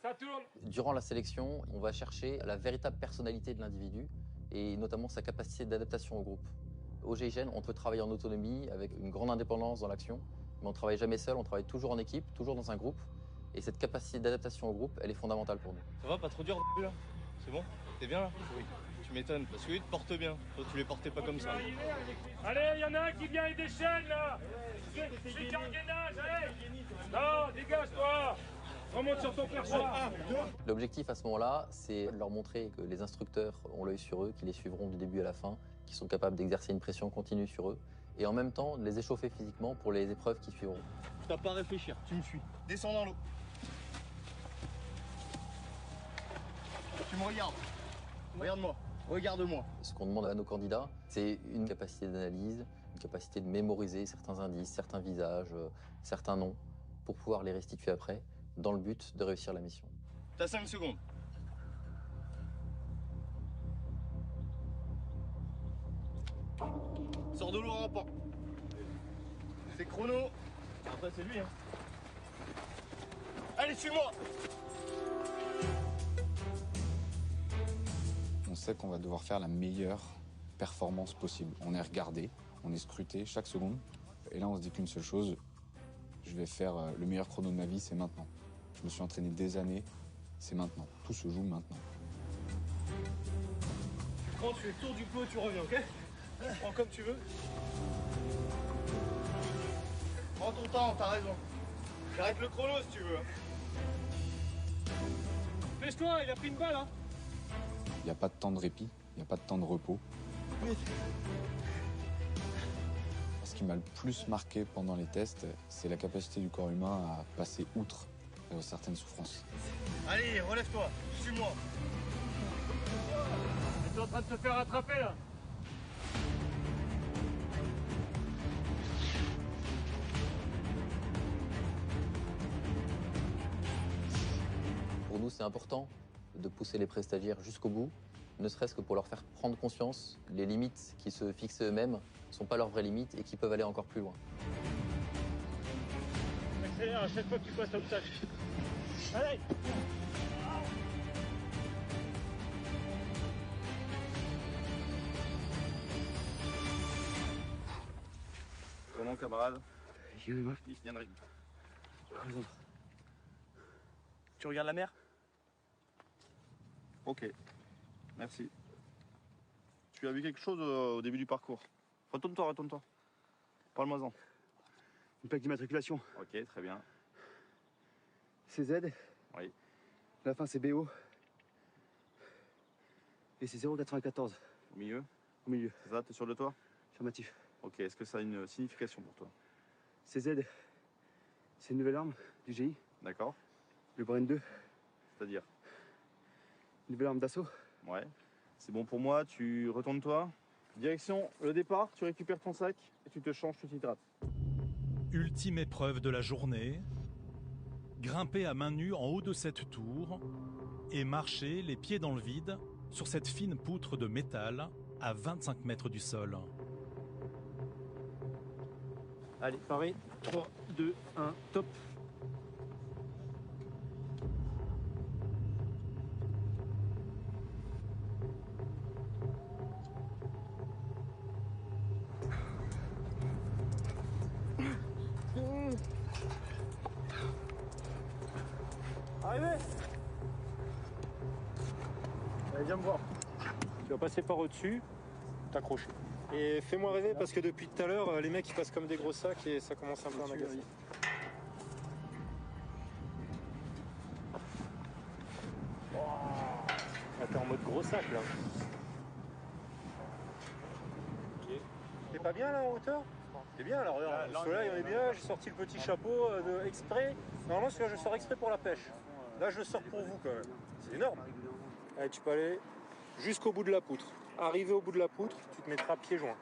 S15: Ça tourne.
S10: Durant la sélection, on va chercher la véritable personnalité de l'individu et notamment sa capacité d'adaptation au groupe. Au GIGN, on peut travailler en autonomie avec une grande indépendance dans l'action, mais on ne travaille jamais seul, on travaille toujours en équipe, toujours dans un groupe. Et cette capacité d'adaptation au groupe, elle est fondamentale pour nous.
S11: Ça va, pas trop dur là? C'est bon? T'es bien là? Oui. Tu m'étonnes, parce que lui te porte bien. Toi, tu les portais pas comme ça.
S15: Allez, il y en a un qui vient et déchaîne là. C'est qu'un gainage, allez. Non, dégage-toi. Remonte sur ton perso.
S10: L'objectif à ce moment-là, c'est leur montrer que les instructeurs ont l'œil sur eux, qu'ils les suivront du début à la fin, qu'ils sont capables d'exercer une pression continue sur eux, et en même temps de les échauffer physiquement pour les épreuves qui suivront.
S11: Tu n'as pas à réfléchir, tu me suis. Descends dans l'eau. Tu me regardes. Regarde-moi. Regarde-moi.
S10: Ce qu'on demande à nos candidats, c'est une capacité d'analyse, une capacité de mémoriser certains indices, certains visages, certains noms, pour pouvoir les restituer après, dans le but de réussir la mission.
S11: T'as 5 secondes. Sors de l'eau en rampant. C'est chrono. Après, c'est lui, hein. Allez, suis-moi.
S9: On sait qu'on va devoir faire la meilleure performance possible. On est regardé, on est scruté chaque seconde. Et là, on se dit qu'une seule chose, je vais faire le meilleur chrono de ma vie, c'est maintenant. Je me suis entraîné des années, c'est maintenant. Tout se joue maintenant.
S11: Tu prends, tu fais le tour du pot et tu reviens, ok? Tu prends comme tu veux. Prends ton temps, t'as raison. J'arrête le chrono si tu veux.
S15: Pêche-toi, il a pris une balle, hein.
S9: Il n'y a pas de temps de répit, il n'y a pas de temps de repos. Ce qui m'a le plus marqué pendant les tests, c'est la capacité du corps humain à passer outre certaines souffrances.
S11: Allez, relève-toi, suis-moi.
S15: T'es en train de te faire rattraper, là.
S10: Pour nous, c'est important de pousser les pré-stagiaires jusqu'au bout, ne serait-ce que pour leur faire prendre conscience les limites qui se fixent eux-mêmes ne sont pas leurs vraies limites et qui peuvent aller encore plus loin.
S15: Accélère à chaque fois que tu passes l'obstacle. Allez!
S11: Comment, camarade? Il vient de rire. Tu regardes la mer? Ok, merci. Tu as vu quelque chose au début du parcours? Retourne-toi, retourne-toi. Parle-moi-en.
S12: Une plaque d'immatriculation.
S11: Ok, très bien.
S12: CZ.
S11: Oui.
S12: La fin c'est BO. Et c'est 0,94.
S11: Au milieu?
S12: Au milieu.
S11: C'est ça, t'es sûr de toi?
S12: Affirmatif.
S11: Ok, est-ce que ça a une signification pour toi?
S12: CZ, c'est une nouvelle arme du GI.
S11: D'accord.
S12: Le Bren 2.
S11: C'est-à-dire?
S12: Une nouvelle arme d'assaut.
S11: Ouais. C'est bon pour moi, tu retournes-toi. Direction le départ, tu récupères ton sac et tu te changes, tu t'hydrates.
S1: Ultime épreuve de la journée. Grimper à main nue en haut de cette tour et marcher les pieds dans le vide sur cette fine poutre de métal à 25 mètres du sol.
S12: Allez, pareil. 3, 2, 1, top.
S3: Arrivé! Allez, viens me voir.
S12: Tu vas passer par au-dessus, t'accrocher. Et fais-moi rêver parce que depuis tout à l'heure, les mecs ils passent comme des gros sacs et ça commence un peu à m'agacer. Là, t'es en mode gros sac là. Okay. T'es pas bien là en hauteur? T'es bien alors, regarde, le soleil on est bien, j'ai sorti le petit chapeau exprès. Normalement celui-là je le sors exprès pour la pêche. Là je le sors pour vous quand même. C'est énorme. Allez, tu peux aller jusqu'au bout de la poutre. Arrivé au bout de la poutre, tu te mettras pieds joints.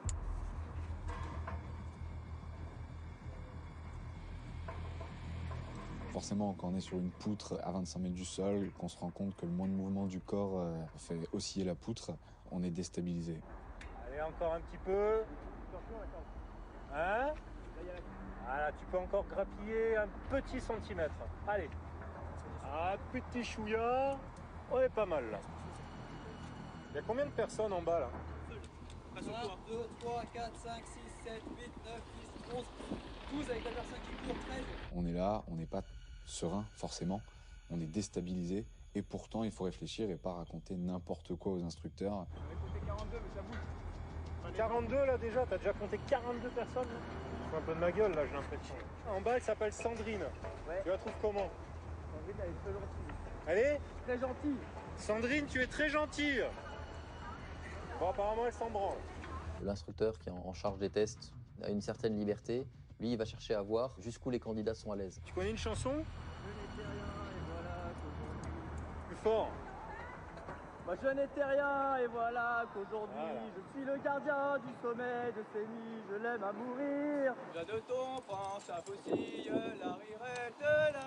S9: Forcément, quand on est sur une poutre à 25 mètres du sol, qu'on se rend compte que le moindre mouvement du corps fait osciller la poutre, on est déstabilisé.
S12: Allez, encore un petit peu. Hein? Voilà, tu peux encore grappiller un petit centimètre. Allez. Un petit chouïa. On est pas mal là. Il y a combien de personnes en bas là?
S5: 1, 2, 3, 4, 5, 6, 7, 8, 9, 10, 11, 12 avec la personne qui court, 13.
S9: On est là, on n'est pas serein forcément, on est déstabilisé et pourtant il faut réfléchir et pas raconter n'importe quoi aux instructeurs.
S12: J'avais compté 42 mais ça bouge. 42 là déjà, t'as déjà compté 42 personnes là? C'est un peu de ma gueule là, j'ai l'impression. En bas elle s'appelle Sandrine. Ouais. Tu la trouves comment?
S5: Sandrine elle est très gentille.
S12: Allez?
S5: Très gentille.
S12: Sandrine, tu es très gentille. Bon apparemment elle s'en branle.
S10: L'instructeur qui est en charge des tests a une certaine liberté. Lui, il va chercher à voir jusqu'où les candidats sont à l'aise.
S12: Tu connais une chanson?
S5: Je n'étais rien et voilà qu'aujourd'hui...
S12: Plus fort.
S5: Bah, je n'étais rien et voilà qu'aujourd'hui je suis le gardien du sommet de ces nuits, je l'aime à mourir. Jeanneton prend sa faucille, la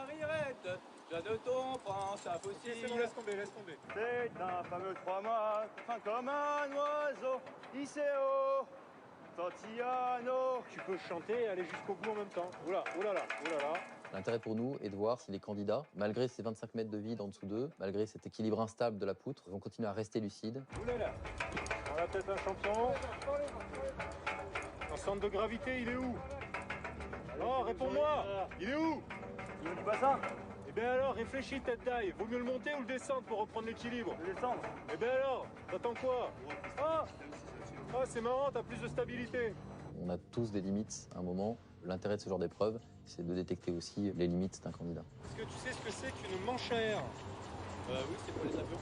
S5: rirette. Jeanneton prend sa faucille.
S12: C'est bon, laisse tomber, laisse tomber.
S3: C'est un fameux 3 mois, fin comme un oiseau, Iseo, Tantillano.
S12: Tu peux chanter et aller jusqu'au bout en même temps. Oula, oulala, oulala.
S10: L'intérêt pour nous est de voir si les candidats, malgré ces 25 mètres de vide en dessous d'eux, malgré cet équilibre instable de la poutre, vont continuer à rester lucides.
S12: Oulala, on a peut-être un champion. Un centre de gravité, il est où? Non, réponds-moi. Il est où?
S3: Tu me dis pas ça?
S12: Eh bien alors, réfléchis tête d'ail. Vaut mieux le monter ou le descendre pour reprendre l'équilibre?
S3: Le descendre.
S12: Eh bien alors, t'attends quoi? Ah, c'est marrant, t'as plus de stabilité.
S10: On a tous des limites à un moment. L'intérêt de ce genre d'épreuve, c'est de détecter aussi les limites d'un candidat.
S12: Est-ce que tu sais ce que c'est qu'une manche à air?
S5: Oui, c'est pour les avions.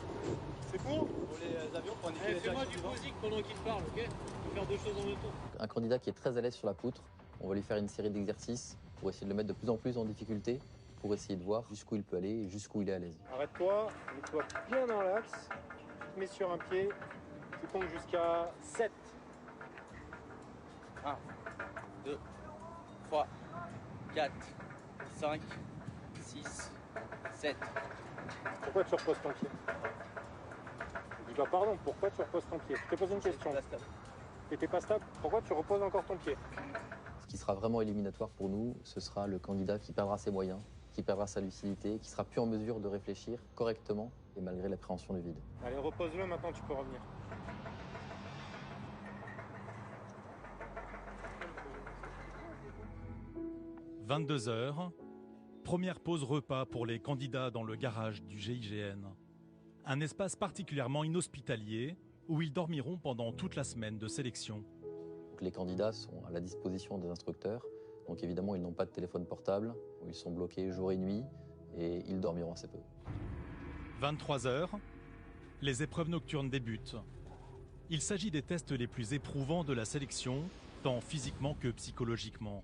S12: C'est pour?
S5: Pour les avions, pour indiquer les
S15: Fais-moi
S5: directions
S15: du
S5: du vent.
S15: musique pendant qu'il parle, ok? Faut faire deux choses en même temps.
S10: Un candidat qui est très à l'aise sur la poutre, on va lui faire une série d'exercices pour essayer de le mettre de plus en plus en difficulté, pour essayer de voir jusqu'où il peut aller et jusqu'où il est à l'aise.
S12: Arrête-toi, mets-toi bien dans l'axe. Tu te mets sur un pied. Tu comptes jusqu'à 7.
S5: 1, 2, 3, 4, 5, 6, 7.
S12: Pourquoi tu reposes ton pied? Dis pas pardon, pourquoi tu reposes ton pied? Je te pose une question. T'étais pas stable? Pourquoi tu reposes encore ton pied?
S10: Ce qui sera vraiment éliminatoire pour nous, ce sera le candidat qui perdra ses moyens, qui perdra sa lucidité, qui sera plus en mesure de réfléchir correctement et malgré l'appréhension du vide.
S12: Allez, repose-le, maintenant tu peux revenir.
S1: « 22h, première pause repas pour les candidats dans le garage du GIGN. Un espace particulièrement inhospitalier où ils dormiront pendant toute la semaine de sélection.
S10: Les candidats sont à la disposition des instructeurs, donc évidemment ils n'ont pas de téléphone portable, ils sont bloqués jour et nuit et ils dormiront assez peu.
S1: 23h, les épreuves nocturnes débutent. Il s'agit des tests les plus éprouvants de la sélection, tant physiquement que psychologiquement.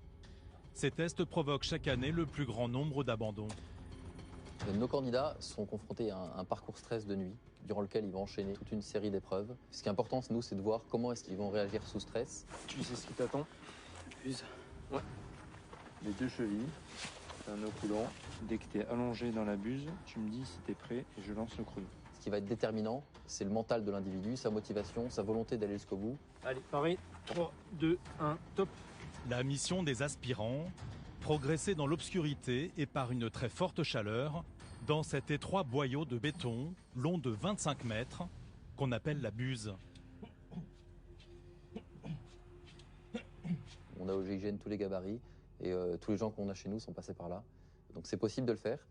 S1: Ces tests provoquent chaque année le plus grand nombre d'abandons.
S10: Nos candidats sont confrontés à un parcours stress de nuit, durant lequel ils vont enchaîner toute une série d'épreuves. Ce qui est important, nous, c'est de voir comment est-ce qu'ils vont réagir sous stress.
S12: Tu sais ce qui t'attend?
S21: Buse. Ouais. Les deux chevilles, un nœud coulant. Dès que tu es allongé dans la buse, tu me dis si tu es prêt et je lance le chrono.
S10: Ce qui va être déterminant, c'est le mental de l'individu, sa motivation, sa volonté d'aller jusqu'au bout.
S21: Allez, pareil. 3, 2, 1, top.
S1: La mission des aspirants, progresser dans l'obscurité et par une très forte chaleur, dans cet étroit boyau de béton, long de 25 mètres, qu'on appelle la buse.
S10: On a au GIGN tous les gabarits et tous les gens qu'on a chez nous sont passés par là. Donc c'est possible de le faire.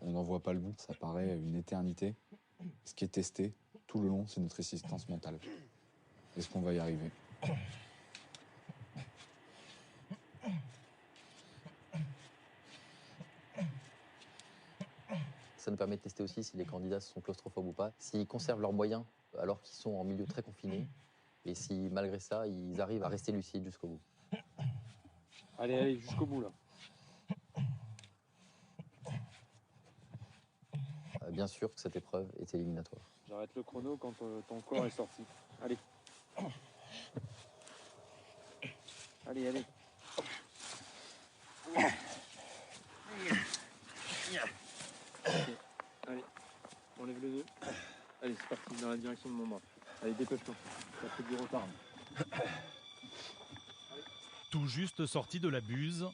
S9: On n'en voit pas le bout, ça paraît une éternité. Ce qui est testé tout le long, c'est notre résistance mentale. Est-ce qu'on va y arriver?
S10: Ça nous permet de tester aussi si les candidats sont claustrophobes ou pas, s'ils conservent leurs moyens alors qu'ils sont en milieu très confiné, et si malgré ça, ils arrivent à rester lucides jusqu'au bout.
S21: Allez, allez, jusqu'au bout là.
S10: Bien sûr que cette épreuve est éliminatoire.
S21: J'arrête le chrono quand ton corps est sorti. Allez. Allez, allez. Ok. Allez, enlève le nœud. Allez, c'est parti, dans la direction de mon bras. Allez, dépêche-toi. Ça fait du retard.
S1: Tout juste sorti de la buse,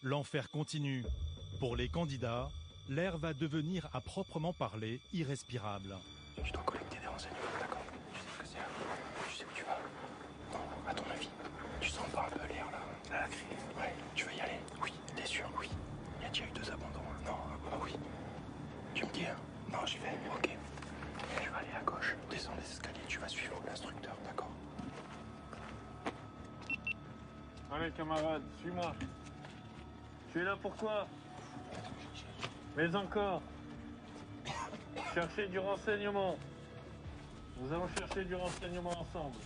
S1: l'enfer continue. Pour les candidats, l'air va devenir à proprement parler irrespirable.
S8: Tu dois collecter des renseignements, d'accord? Tu sais ce que c'est? Tu sais où tu vas? Non, à ton avis, tu sens pas un peu l'air là? La crise? Ouais, tu veux y aller? Oui, t'es sûr? Oui. Il y a déjà eu 2 abandons. Non, ah oui. Tu me dis, hein? Non, j'y vais. Ok. Tu vas aller à gauche, descends les escaliers, tu vas suivre l'instructeur, d'accord?
S12: Allez camarade, suis-moi. Tu es là pourquoi? Mais encore. Chercher du renseignement. Nous allons chercher du renseignement ensemble.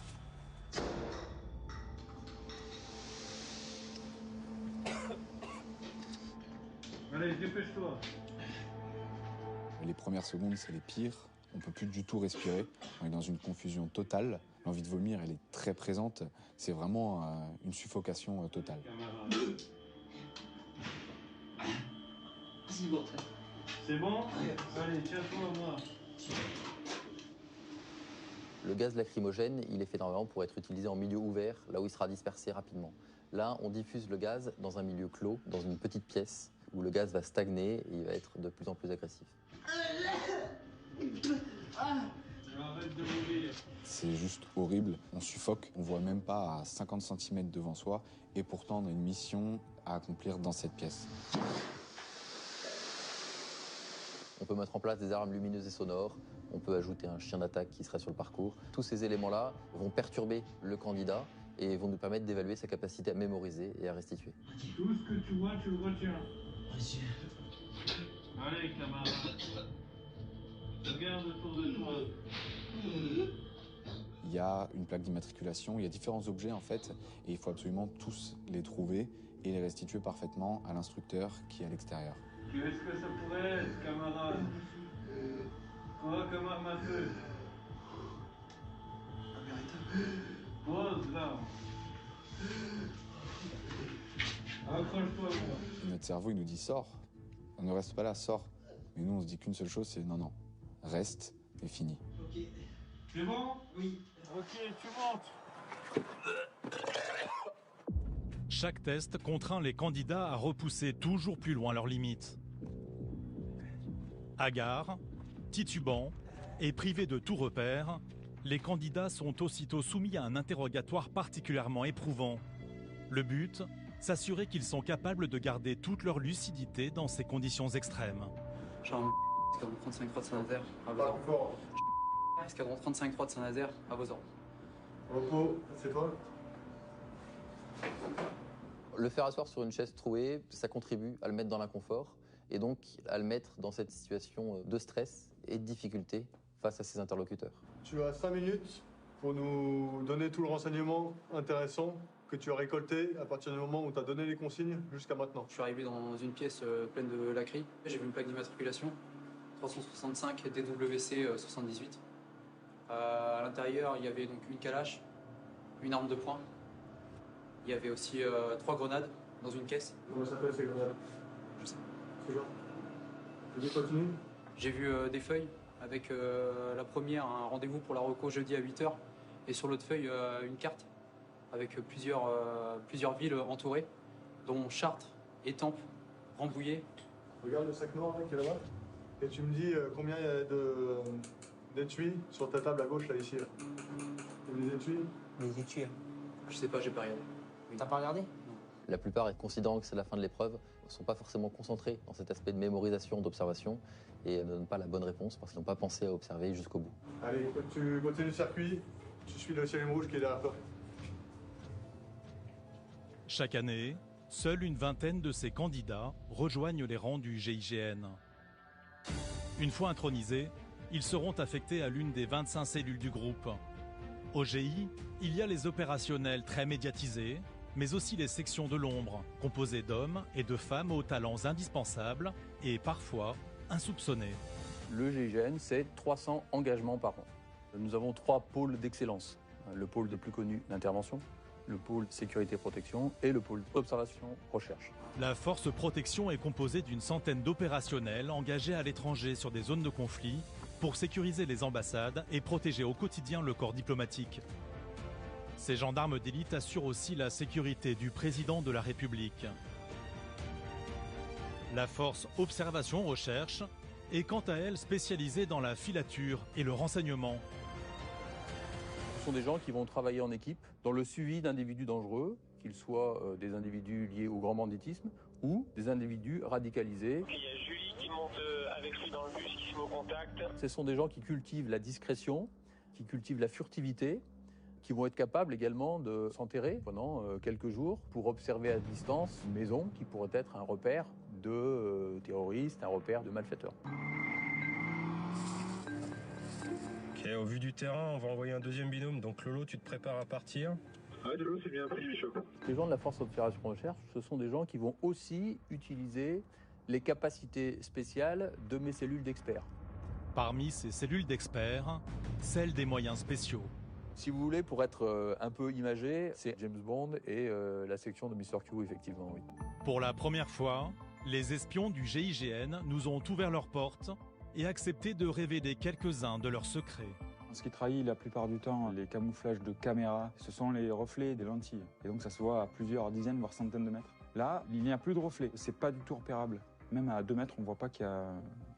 S12: Allez, dépêche-toi.
S9: Les premières secondes, c'est les pires. On peut plus du tout respirer. On est dans une confusion totale. L'envie de vomir, elle est très présente. C'est vraiment une suffocation totale.
S12: C'est bon. C'est bon? Allez, tiens-toi à moi.
S10: Le gaz lacrymogène, il est fait normalement pour être utilisé en milieu ouvert, là où il sera dispersé rapidement. Là, on diffuse le gaz dans un milieu clos, dans une petite pièce, où le gaz va stagner et il va être de plus en plus agressif.
S9: C'est juste horrible, on suffoque, on voit même pas à 50 cm devant soi, et pourtant on a une mission à accomplir dans cette pièce.
S10: On peut mettre en place des alarmes lumineuses et sonores, on peut ajouter un chien d'attaque qui serait sur le parcours. Tous ces éléments-là vont perturber le candidat et vont nous permettre d'évaluer sa capacité à mémoriser et à restituer.
S12: Tout ce que tu vois, tu le retiens. Allez, camarade. Regarde autour de toi.
S9: Il y a une plaque d'immatriculation, il y a différents objets en fait, et il faut absolument tous les trouver et les restituer parfaitement à l'instructeur qui est à l'extérieur.
S12: Qu'est-ce que ça pourrait être, camarade? Quoi comme arme à feu? Pose là. Accroche-toi, moi.
S9: Notre cerveau, il nous dit sors. On ne reste pas là, sors. Mais nous, on se dit qu'une seule chose, c'est non, non. Reste et finis.
S12: Ok. C'est bon? Oui. Ok, tu montes.
S1: Chaque test contraint les candidats à repousser toujours plus loin leurs limites. Hagards, titubants et privés de tout repère, les candidats sont aussitôt soumis à un interrogatoire particulièrement éprouvant. Le but, s'assurer qu'ils sont capables de garder toute leur lucidité dans ces conditions extrêmes.
S14: Escadron 35-3 de Saint-Nazaire, à vos ordres. Escadron 35-3 de Saint-Nazaire, à vos ordres.
S12: Repos, c'est toi?
S10: Le faire asseoir sur une chaise trouée, ça contribue à le mettre dans l'inconfort et donc à le mettre dans cette situation de stress et de difficulté face à ses interlocuteurs.
S12: Tu as 5 minutes pour nous donner tout le renseignement intéressant que tu as récolté à partir du moment où tu as donné les consignes jusqu'à maintenant.
S14: Je suis arrivé dans une pièce pleine de lacriers. J'ai vu une plaque d'immatriculation, 365 DWC 78. À l'intérieur, il y avait donc une calache, une arme de poing. Il y avait aussi 3 grenades dans une caisse.
S12: Comment ça s'appelle ces grenades?
S14: Je sais.
S12: C'est quoi? Tu continue?
S14: J'ai vu des feuilles avec la première, un rendez-vous pour la reco jeudi à 8h. Et sur l'autre feuille, une carte avec plusieurs villes entourées, dont Chartres, Étampes, Rambouillet.
S12: Regarde le sac noir là, qui est là-bas. Et tu me dis combien il y a d'étuis sur ta table à gauche, là, ici. Là. Il y a des étuis?
S14: Les étuis. Je sais pas, j'ai pas regardé.
S10: T'as pas regardé? La plupart, considérant que c'est la fin de l'épreuve, ne sont pas forcément concentrés dans cet aspect de mémorisation, d'observation, et ne donnent pas la bonne réponse parce qu'ils n'ont pas pensé à observer jusqu'au bout.
S12: Allez, tu continues le circuit, tu suis le ciel rouge qui est derrière toi.
S1: Chaque année, seule une vingtaine de ces candidats rejoignent les rangs du GIGN. Une fois intronisés, ils seront affectés à l'une des 25 cellules du groupe. Au GI, il y a les opérationnels très médiatisés, mais aussi les sections de l'ombre, composées d'hommes et de femmes aux talents indispensables et parfois insoupçonnés.
S4: Le GIGN, c'est 300 engagements par an. Nous avons 3 pôles d'excellence. Le pôle le plus connu d'intervention, le pôle sécurité-protection et le pôle observation-recherche.
S1: La force protection est composée d'une centaine d'opérationnels engagés à l'étranger sur des zones de conflit pour sécuriser les ambassades et protéger au quotidien le corps diplomatique. Ces gendarmes d'élite assurent aussi la sécurité du président de la République. La force observation-recherche est quant à elle spécialisée dans la filature et le renseignement.
S4: Ce sont des gens qui vont travailler en équipe dans le suivi d'individus dangereux, qu'ils soient des individus liés au grand banditisme ou des individus radicalisés.
S8: Il y a Julie qui monte avec lui dans le bus, qui se met au contact.
S4: Ce sont des gens qui cultivent la discrétion, qui cultivent la furtivité, qui vont être capables également de s'enterrer pendant quelques jours pour observer à distance une maison qui pourrait être un repère de terroristes, un repère de malfaiteurs.
S13: Ok, au vu du terrain, on va envoyer un deuxième binôme. Donc Lolo, tu te prépares à partir?
S18: Ouais, Lolo, c'est bien pris, Michaud.
S4: Les gens de la force observation recherche, ce sont des gens qui vont aussi utiliser les capacités spéciales de mes cellules d'experts.
S1: Parmi ces cellules d'experts, celle des moyens spéciaux.
S4: Si vous voulez, pour être un peu imagé, c'est James Bond et la section de Mr. Q, effectivement, oui.
S1: Pour la première fois, les espions du GIGN nous ont ouvert leurs portes et accepté de révéler quelques-uns de leurs secrets.
S22: Ce qui trahit la plupart du temps les camouflages de caméras, ce sont les reflets des lentilles. Et donc ça se voit à plusieurs dizaines, voire centaines de mètres. Là, il n'y a plus de reflets, c'est pas du tout repérable. Même à 2 mètres, on ne voit pas qu'il y a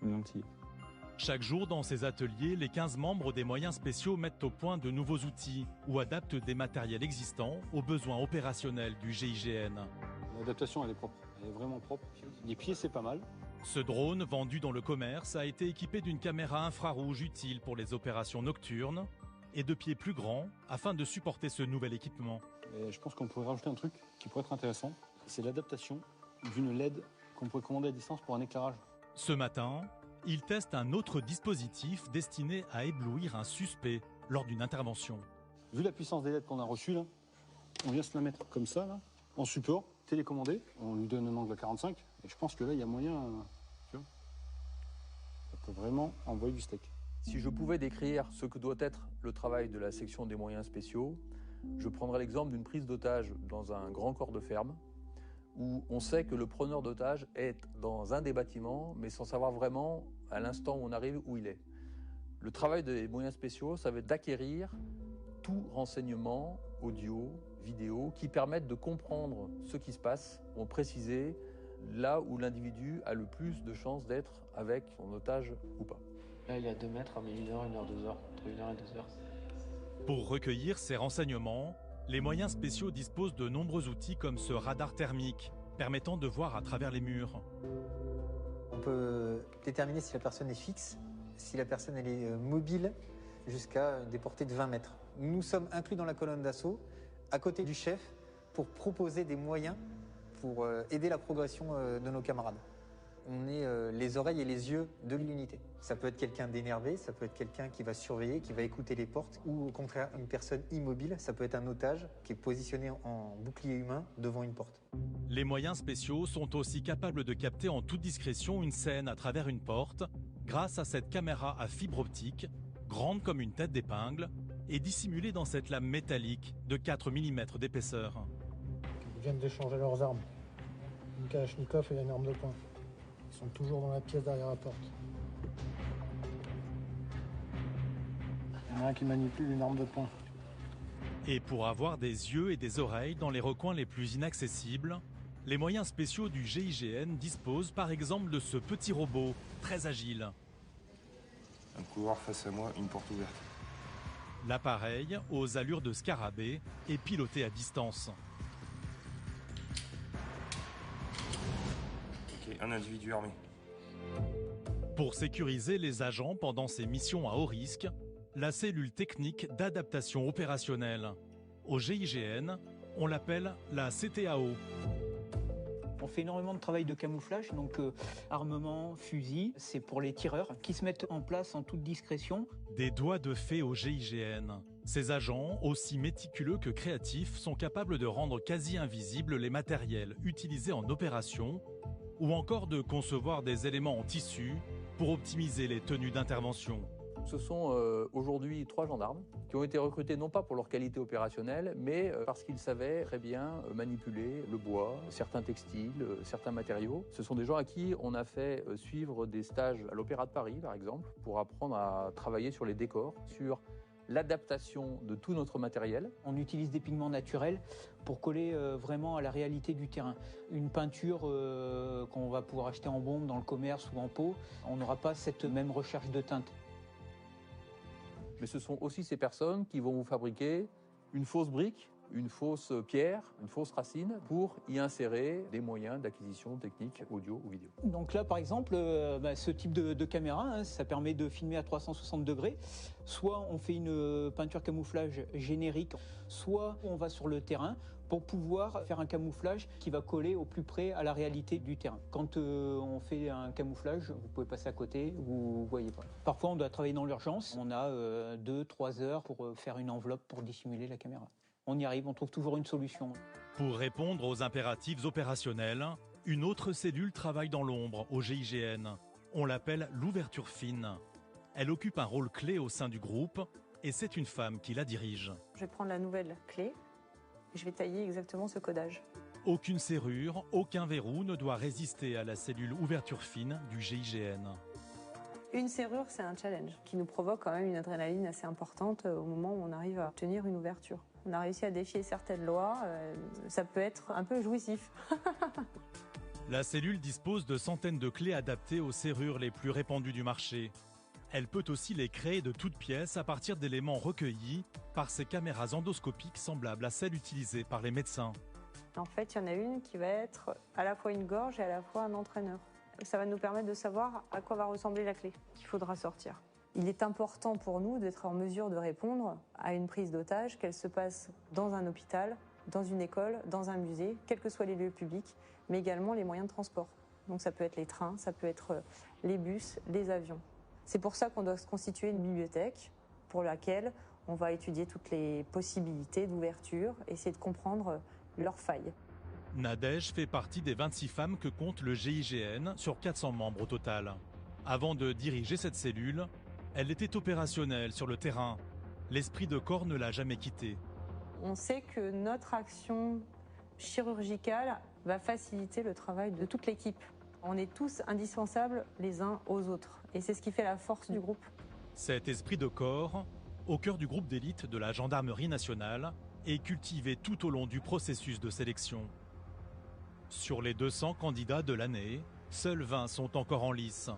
S22: une lentille.
S1: Chaque jour, dans ces ateliers, les 15 membres des moyens spéciaux mettent au point de nouveaux outils ou adaptent des matériels existants aux besoins opérationnels du GIGN.
S23: L'adaptation, elle est propre. Elle est vraiment propre. Les pieds, c'est pas mal.
S1: Ce drone, vendu dans le commerce, a été équipé d'une caméra infrarouge utile pour les opérations nocturnes et de pieds plus grands afin de supporter ce nouvel équipement.
S23: Et je pense qu'on pourrait rajouter un truc qui pourrait être intéressant. C'est l'adaptation d'une LED qu'on pourrait commander à distance pour un éclairage.
S1: Ce matin, il teste un autre dispositif destiné à éblouir un suspect lors d'une intervention.
S23: Vu la puissance des LED qu'on a reçue, là, on vient se la mettre comme ça, là, en support, télécommandé. On lui donne un angle à 45. Et je pense que là, il y a moyen... tu vois, ça peut vraiment envoyer du steak.
S4: Si je pouvais décrire ce que doit être le travail de la section des moyens spéciaux, je prendrais l'exemple d'une prise d'otage dans un grand corps de ferme, où on sait que le preneur d'otage est dans un des bâtiments, mais sans savoir vraiment, à l'instant où on arrive, où il est. Le travail des moyens spéciaux, ça va être d'acquérir tout renseignement, audio, vidéo, qui permettent de comprendre ce qui se passe, ont précisé là où l'individu a le plus de chances d'être avec son otage ou pas.
S19: Là, il est à 2 mètres, mais 1 heure, 1 heure, 2 heures, entre 1 heure et 2 heures.
S1: Pour recueillir ces renseignements, les moyens spéciaux disposent de nombreux outils comme ce radar thermique, permettant de voir à travers les murs.
S24: On peut déterminer si la personne est fixe, si la personne elle est mobile, jusqu'à des portées de 20 mètres. Nous sommes inclus dans la colonne d'assaut, à côté du chef, pour proposer des moyens pour aider la progression de nos camarades. On est les oreilles et les yeux de l'unité. Ça peut être quelqu'un d'énervé, ça peut être quelqu'un qui va surveiller, qui va écouter les portes, ou au contraire une personne immobile, ça peut être un otage qui est positionné en bouclier humain devant une porte.
S1: Les moyens spéciaux sont aussi capables de capter en toute discrétion une scène à travers une porte, grâce à cette caméra à fibre optique, grande comme une tête d'épingle, et dissimulée dans cette lame métallique de 4 mm d'épaisseur.
S16: Ils viennent d'échanger leurs armes. Une Kalachnikov et une arme de poing. Ils sont toujours dans la pièce derrière la porte. Il y en a un qui manipule une arme de poing.
S1: Et pour avoir des yeux et des oreilles dans les recoins les plus inaccessibles, les moyens spéciaux du GIGN disposent par exemple de ce petit robot très agile.
S13: Un couloir face à moi, une porte ouverte.
S1: L'appareil, aux allures de scarabée, est piloté à distance.
S13: Ok, un individu armé.
S1: Pour sécuriser les agents pendant ces missions à haut risque, la cellule technique d'adaptation opérationnelle. Au GIGN, on l'appelle la CTAO.
S25: On fait énormément de travail de camouflage, donc armement, fusil, c'est pour les tireurs qui se mettent en place en toute discrétion.
S1: Des doigts de fée au GIGN. Ces agents, aussi méticuleux que créatifs, sont capables de rendre quasi invisibles les matériels utilisés en opération ou encore de concevoir des éléments en tissu pour optimiser les tenues d'intervention.
S4: Ce sont aujourd'hui 3 gendarmes qui ont été recrutés non pas pour leur qualité opérationnelle, mais parce qu'ils savaient très bien manipuler le bois, certains textiles, certains matériaux. Ce sont des gens à qui on a fait suivre des stages à l'Opéra de Paris, par exemple, pour apprendre à travailler sur les décors, sur l'adaptation de tout notre matériel.
S25: On utilise des pigments naturels pour coller vraiment à la réalité du terrain. Une peinture qu'on va pouvoir acheter en bombe dans le commerce ou en pot, on n'aura pas cette même recherche de teinte.
S4: Mais ce sont aussi ces personnes qui vont vous fabriquer une fausse brique, une fausse pierre, une fausse racine pour y insérer des moyens d'acquisition technique audio ou vidéo.
S25: Donc là, par exemple, ce type de caméra, hein, ça permet de filmer à 360 degrés. Soit on fait une peinture camouflage générique, soit on va sur le terrain pour pouvoir faire un camouflage qui va coller au plus près à la réalité du terrain. Quand on fait un camouflage, vous pouvez passer à côté, vous ne voyez pas. Parfois, on doit travailler dans l'urgence. On a 2-3 heures pour faire une enveloppe pour dissimuler la caméra. On y arrive, on trouve toujours une solution.
S1: Pour répondre aux impératifs opérationnels, une autre cellule travaille dans l'ombre au GIGN. On l'appelle l'ouverture fine. Elle occupe un rôle clé au sein du groupe et c'est une femme qui la dirige.
S2: Je vais prendre la nouvelle clé et je vais tailler exactement ce codage.
S1: Aucune serrure, aucun verrou ne doit résister à la cellule ouverture fine du GIGN.
S2: Une serrure, c'est un challenge qui nous provoque quand même une adrénaline assez importante au moment où on arrive à obtenir une ouverture. On a réussi à défier certaines lois, ça peut être un peu jouissif.
S1: La cellule dispose de centaines de clés adaptées aux serrures les plus répandues du marché. Elle peut aussi les créer de toutes pièces à partir d'éléments recueillis par ces caméras endoscopiques semblables à celles utilisées par les médecins.
S2: En fait, il y en a une qui va être à la fois une gorge et à la fois un entraîneur. Ça va nous permettre de savoir à quoi va ressembler la clé qu'il faudra sortir. Il est important pour nous d'être en mesure de répondre à une prise d'otage, qu'elle se passe dans un hôpital, dans une école, dans un musée, quels que soient les lieux publics, mais également les moyens de transport. Donc ça peut être les trains, ça peut être les bus, les avions. C'est pour ça qu'on doit se constituer une bibliothèque pour laquelle on va étudier toutes les possibilités d'ouverture, essayer de comprendre leurs failles.
S1: Nadège fait partie des 26 femmes que compte le GIGN sur 400 membres au total. Avant de diriger cette cellule, elle était opérationnelle sur le terrain. L'esprit de corps ne l'a jamais quittée.
S2: On sait que notre action chirurgicale va faciliter le travail de toute l'équipe. On est tous indispensables les uns aux autres. Et c'est ce qui fait la force du groupe.
S1: Cet esprit de corps, au cœur du groupe d'élite de la gendarmerie nationale, est cultivé tout au long du processus de sélection. Sur les 200 candidats de l'année, seuls 20 sont encore en lice.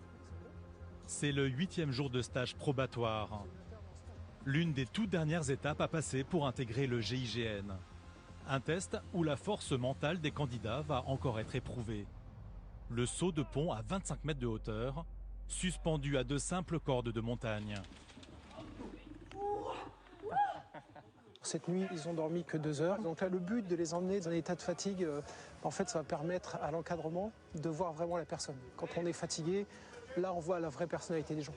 S1: C'est le 8e jour de stage probatoire. L'une des toutes dernières étapes à passer pour intégrer le GIGN. Un test où la force mentale des candidats va encore être éprouvée. Le saut de pont à 25 mètres de hauteur, suspendu à de simples cordes de montagne.
S6: Cette nuit, ils ont dormi que 2 heures. Donc là, le but de les emmener dans un état de fatigue, en fait, ça va permettre à l'encadrement de voir vraiment la personne. Quand on est fatigué, là, on voit la vraie personnalité des gens.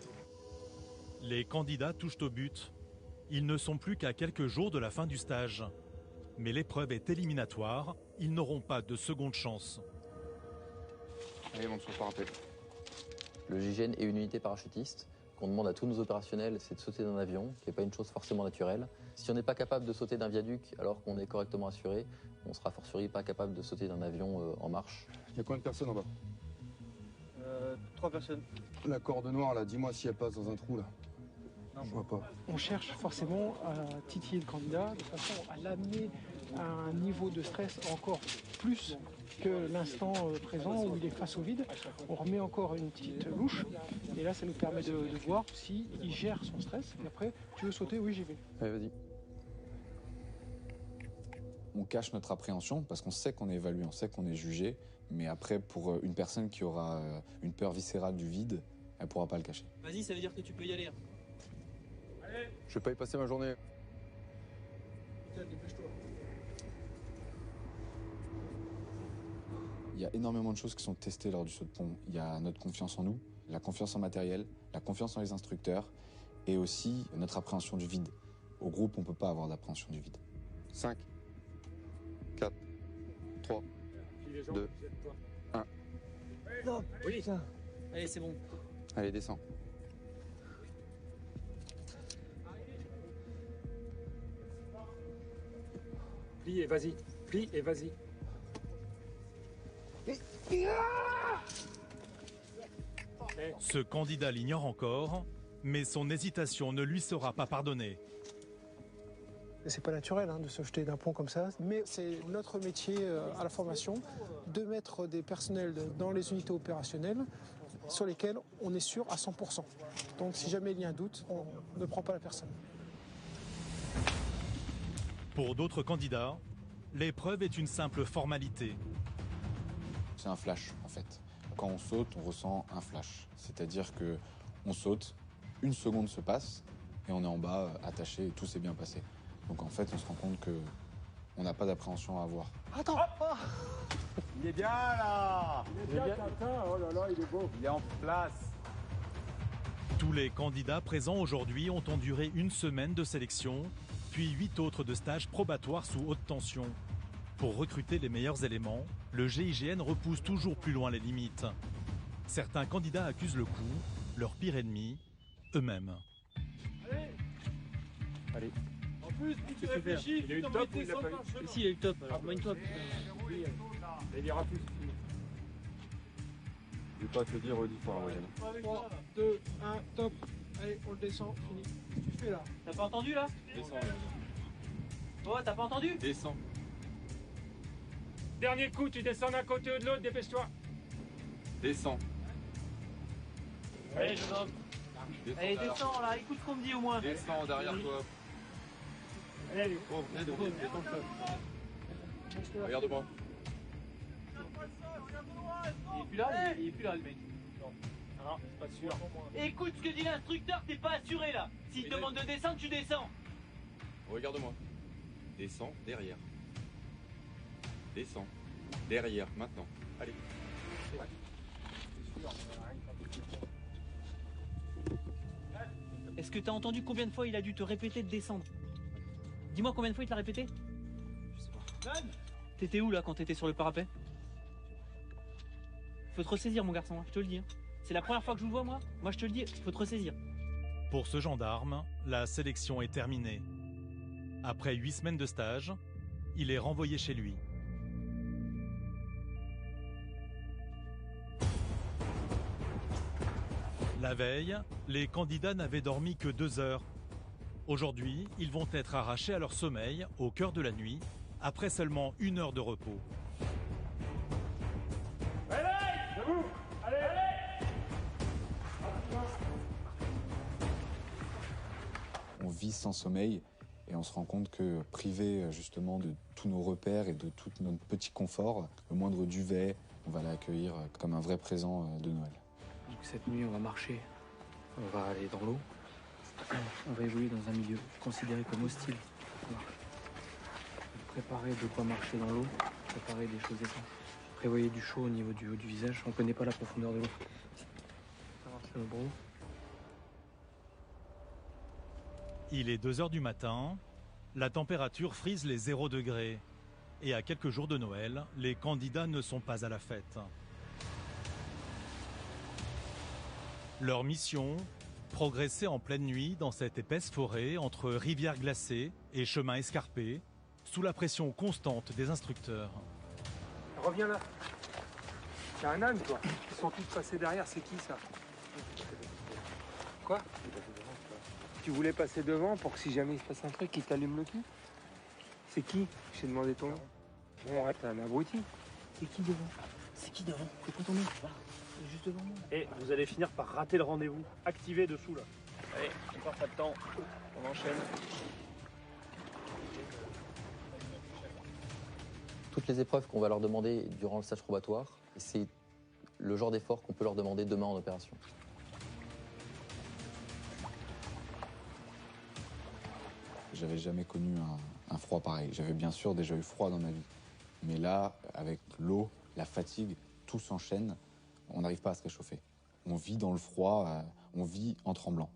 S1: Les candidats touchent au but. Ils ne sont plus qu'à quelques jours de la fin du stage. Mais l'épreuve est éliminatoire. Ils n'auront pas de seconde chance.
S9: Allez, monte sur le parapet.
S10: Le GIGN est une unité parachutiste. Qu'on demande à tous nos opérationnels, c'est de sauter d'un avion, qui n'est pas une chose forcément naturelle. Si on n'est pas capable de sauter d'un viaduc alors qu'on est correctement assuré, on sera a fortiori pas capable de sauter d'un avion en marche.
S7: Il y a combien de personnes en bas
S6: 3 personnes.
S7: La corde noire, là, dis-moi si elle passe dans un trou, là.
S6: Non.
S7: Je vois pas.
S6: On cherche forcément à titiller le candidat de façon à l'amener à un niveau de stress encore plus que l'instant présent où il est face au vide. On remet encore une petite louche et là ça nous permet de voir s'il gère son stress. Et après, tu veux sauter? Oui, j'y vais.
S10: Allez, vas-y.
S9: On cache notre appréhension parce qu'on sait qu'on est évalué, on sait qu'on est jugé. Mais après, pour une personne qui aura une peur viscérale du vide, elle ne pourra pas le cacher.
S17: Vas-y, ça veut dire que tu peux y aller.
S7: Allez. Je vais pas y passer ma journée.
S6: Tiens, dépêche-toi.
S9: Il y a énormément de choses qui sont testées lors du saut de pont. Il y a notre confiance en nous, la confiance en matériel, la confiance en les instructeurs et aussi notre appréhension du vide. Au groupe, on ne peut pas avoir d'appréhension du vide.
S7: 5, 4, 3, 2, 1.
S17: Non, oui. Allez, c'est bon.
S7: Allez, descends.
S21: Plie et vas-y. Plie et vas-y.
S1: Ce candidat l'ignore encore, mais son hésitation ne lui sera pas pardonnée.
S6: C'est pas naturel de se jeter d'un pont comme ça, mais c'est notre métier à la formation de mettre des personnels dans les unités opérationnelles sur lesquelles on est sûr à 100%. Donc si jamais il y a un doute, on ne prend pas la personne.
S1: Pour d'autres candidats, l'épreuve est une simple formalité.
S9: C'est un flash en fait. Quand on saute, on ressent un flash. C'est-à-dire que on saute, une seconde se passe et on est en bas attaché et tout s'est bien passé. Donc en fait, on se rend compte que on n'a pas d'appréhension à avoir.
S6: Attends.
S12: Il est bien là. Il est bien, Quentin. Oh là là, il est beau. Il est en place.
S1: Tous les candidats présents aujourd'hui ont enduré une semaine de sélection, puis 8 autres de stages probatoires sous haute tension. Pour recruter les meilleurs éléments, le GIGN repousse toujours plus loin les limites. Certains candidats accusent le coup, leur pire ennemi, eux-mêmes.
S21: Allez.
S12: En plus, si tu réfléchis,
S21: il a eu le top ou il l'a pas eu?
S25: Si, il a eu le top, alors mine-toi.
S21: Il ira plus.
S7: Je vais pas te le dire 10 fois, Ryan.
S6: 3, 2, 1, top. Allez, on le descend, fini. Qu'est-ce que tu fais là?
S25: T'as pas entendu là?
S21: Descends.
S25: Oh, t'as pas entendu?
S21: Descends.
S12: Dernier coup, tu descends d'un côté ou de l'autre, dépêche-toi.
S21: Descends.
S25: Allez, jeune homme. Allez, descends là, écoute ce qu'on me dit au moins.
S21: Descends derrière toi.
S12: Allez,
S21: Oh, détends-toi. Regarde-moi.
S25: Il est plus là, il est plus là le mec.
S12: non, c'est pas sûr.
S25: Écoute ce que dit l'instructeur, t'es pas assuré là. S'il te demande de descendre, tu descends.
S21: Regarde-moi. Descends derrière. Descends. Derrière, maintenant. Allez.
S25: Est-ce que t'as entendu combien de fois il a dû te répéter de descendre? Dis-moi combien de fois il te l'a répété? Je sais pas. T'étais où là quand t'étais sur le parapet? Faut te ressaisir mon garçon, je te le dis. C'est la première fois que je vous vois moi. Moi je te le dis, faut te ressaisir.
S1: Pour ce gendarme, la sélection est terminée. Après 8 semaines de stage, il est renvoyé chez lui. La veille, les candidats n'avaient dormi que 2 heures. Aujourd'hui, ils vont être arrachés à leur sommeil au cœur de la nuit, après seulement 1 heure de repos.
S9: On vit sans sommeil et on se rend compte que privé justement de tous nos repères et de tout notre petit confort, le moindre duvet, on va l'accueillir comme un vrai présent de Noël.
S19: Donc cette nuit, on va marcher, on va aller dans l'eau, on va évoluer dans un milieu considéré comme hostile. On va préparer de quoi marcher dans l'eau, préparer des choses étanches. Prévoyez du chaud au niveau du haut du visage, on ne connaît pas la profondeur de l'eau. C'est le bro.
S1: Il est 2 heures du matin, la température frise les 0 degrés. Et à quelques jours de Noël, les candidats ne sont pas à la fête. Leur mission, progresser en pleine nuit dans cette épaisse forêt entre rivières glacées et chemins escarpés, sous la pression constante des instructeurs.
S21: Reviens là. T'es un âne, toi. Ils sont tous passés derrière, c'est qui ça? Quoi? Tu voulais passer devant pour que si jamais il se passe un truc, il t'allume le cul? C'est qui? Je t'ai demandé ton nom. Bon, ouais, t'es un abruti.
S25: C'est qui devant? C'est qui devant? C'est quoi ton nom? C'est juste devant moi.
S12: Et vous allez finir par rater le rendez-vous. Activez dessous là. Allez, on perd pas de temps. On enchaîne.
S10: Toutes les épreuves qu'on va leur demander durant le stage probatoire, c'est le genre d'effort qu'on peut leur demander demain en opération.
S9: J'avais jamais connu un froid pareil. J'avais bien sûr déjà eu froid dans ma vie. Mais là, avec l'eau, la fatigue, tout s'enchaîne, on n'arrive pas à se réchauffer. On vit dans le froid, on vit en tremblant.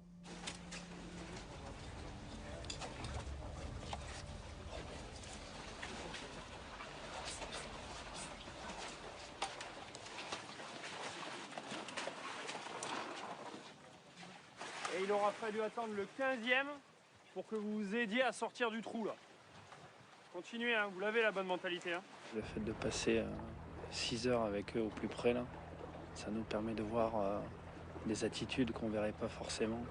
S12: il aura fallu attendre le 15e pour que vous vous aidiez à sortir du trou là. Continuez, hein, vous l'avez la bonne mentalité. Hein.
S21: Le fait de passer 6 heures avec eux au plus près, là, ça nous permet de voir des attitudes qu'on ne verrait pas forcément.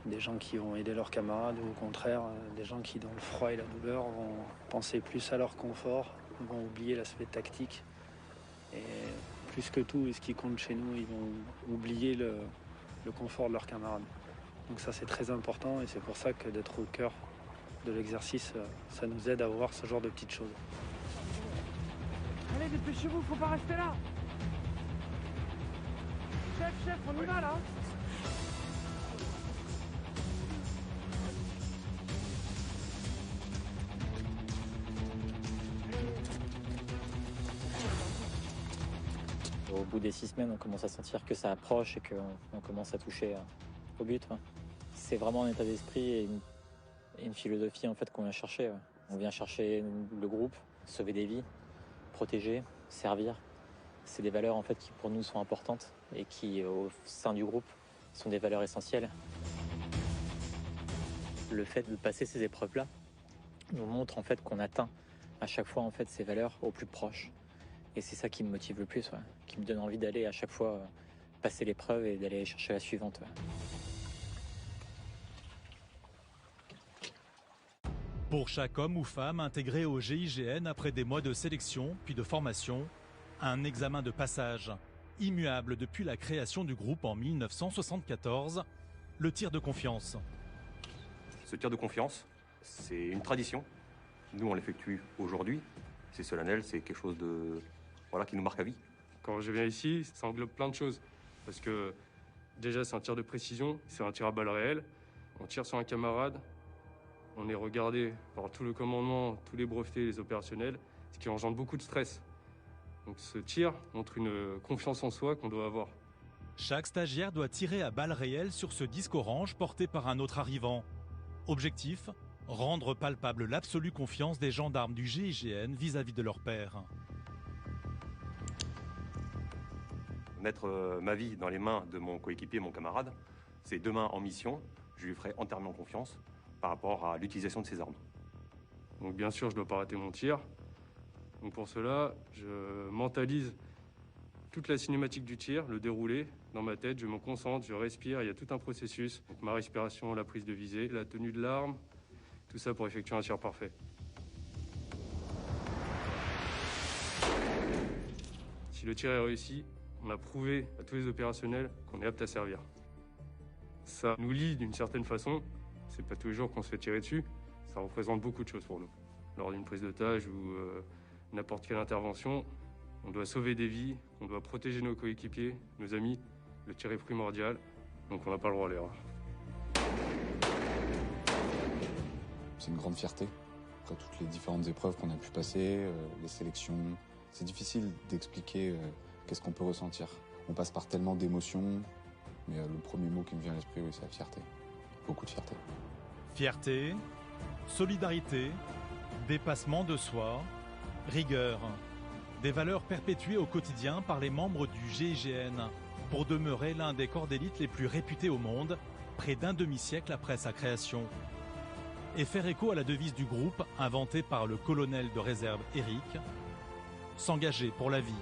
S21: Des gens qui vont aider leurs camarades ou au contraire, des gens qui dans le froid et la douleur vont penser plus à leur confort, vont oublier l'aspect tactique. Et plus que tout, ce qui compte chez nous, ils vont oublier le confort de leurs camarades. Donc ça c'est très important et c'est pour ça que d'être au cœur de l'exercice, ça nous aide à voir ce genre de petites choses.
S12: Allez, dépêchez-vous, faut pas rester là. Chef, on y va là.
S3: Au bout des 6 semaines, on commence à sentir que ça approche et qu'on commence à toucher au but. Ouais. C'est vraiment un état d'esprit et une philosophie en fait qu'on vient chercher. Ouais. On vient chercher le groupe, sauver des vies, protéger, servir. C'est des valeurs en fait qui pour nous sont importantes et qui au sein du groupe sont des valeurs essentielles. Le fait de passer ces épreuves-là nous montre en fait qu'on atteint à chaque fois en fait ces valeurs au plus proche. Et c'est ça qui me motive le plus, ouais, qui me donne envie d'aller à chaque fois passer l'épreuve et d'aller chercher la suivante. Ouais.
S1: Pour chaque homme ou femme intégré au GIGN après des mois de sélection puis de formation, un examen de passage, immuable depuis la création du groupe en 1974, le tir de confiance.
S11: Ce tir de confiance, c'est une tradition. Nous, on l'effectue aujourd'hui. C'est solennel, c'est quelque chose de... Voilà, qui nous marque à vie.
S21: Quand je viens ici, ça englobe plein de choses. Parce que déjà, c'est un tir de précision, c'est un tir à balles réelles. On tire sur un camarade, on est regardé par tout le commandement, tous les brevetés, les opérationnels, ce qui engendre beaucoup de stress. Donc ce tir montre une confiance en soi qu'on doit avoir.
S1: Chaque stagiaire doit tirer à balles réelles sur ce disque orange porté par un autre arrivant. Objectif, rendre palpable l'absolue confiance des gendarmes du GIGN vis-à-vis de leur père.
S11: Mettre ma vie dans les mains de mon coéquipier, mon camarade, c'est demain en mission, je lui ferai entièrement confiance par rapport à l'utilisation de ses armes.
S21: Donc bien sûr, je ne dois pas rater mon tir. Donc pour cela, je mentalise toute la cinématique du tir, le déroulé dans ma tête, je me concentre, je respire, il y a tout un processus. Donc ma respiration, la prise de visée, la tenue de l'arme, tout ça pour effectuer un tir parfait. Si le tir est réussi, on a prouvé à tous les opérationnels qu'on est apte à servir. Ça nous lie d'une certaine façon, c'est pas tous les jours qu'on se fait tirer dessus, ça représente beaucoup de choses pour nous. Lors d'une prise d'otage ou n'importe quelle intervention, on doit sauver des vies, on doit protéger nos coéquipiers, nos amis, le tir est primordial, donc on n'a pas le droit à l'erreur.
S9: C'est une grande fierté, après toutes les différentes épreuves qu'on a pu passer, les sélections. C'est difficile d'expliquer qu'est-ce qu'on peut ressentir. On passe par tellement d'émotions, mais le premier mot qui me vient à l'esprit, oui, c'est la fierté. Beaucoup de fierté.
S1: Fierté, solidarité, dépassement de soi, rigueur. Des valeurs perpétuées au quotidien par les membres du GIGN pour demeurer l'un des corps d'élite les plus réputés au monde, près d'un demi-siècle après sa création. Et faire écho à la devise du groupe inventée par le colonel de réserve Eric, s'engager pour la vie.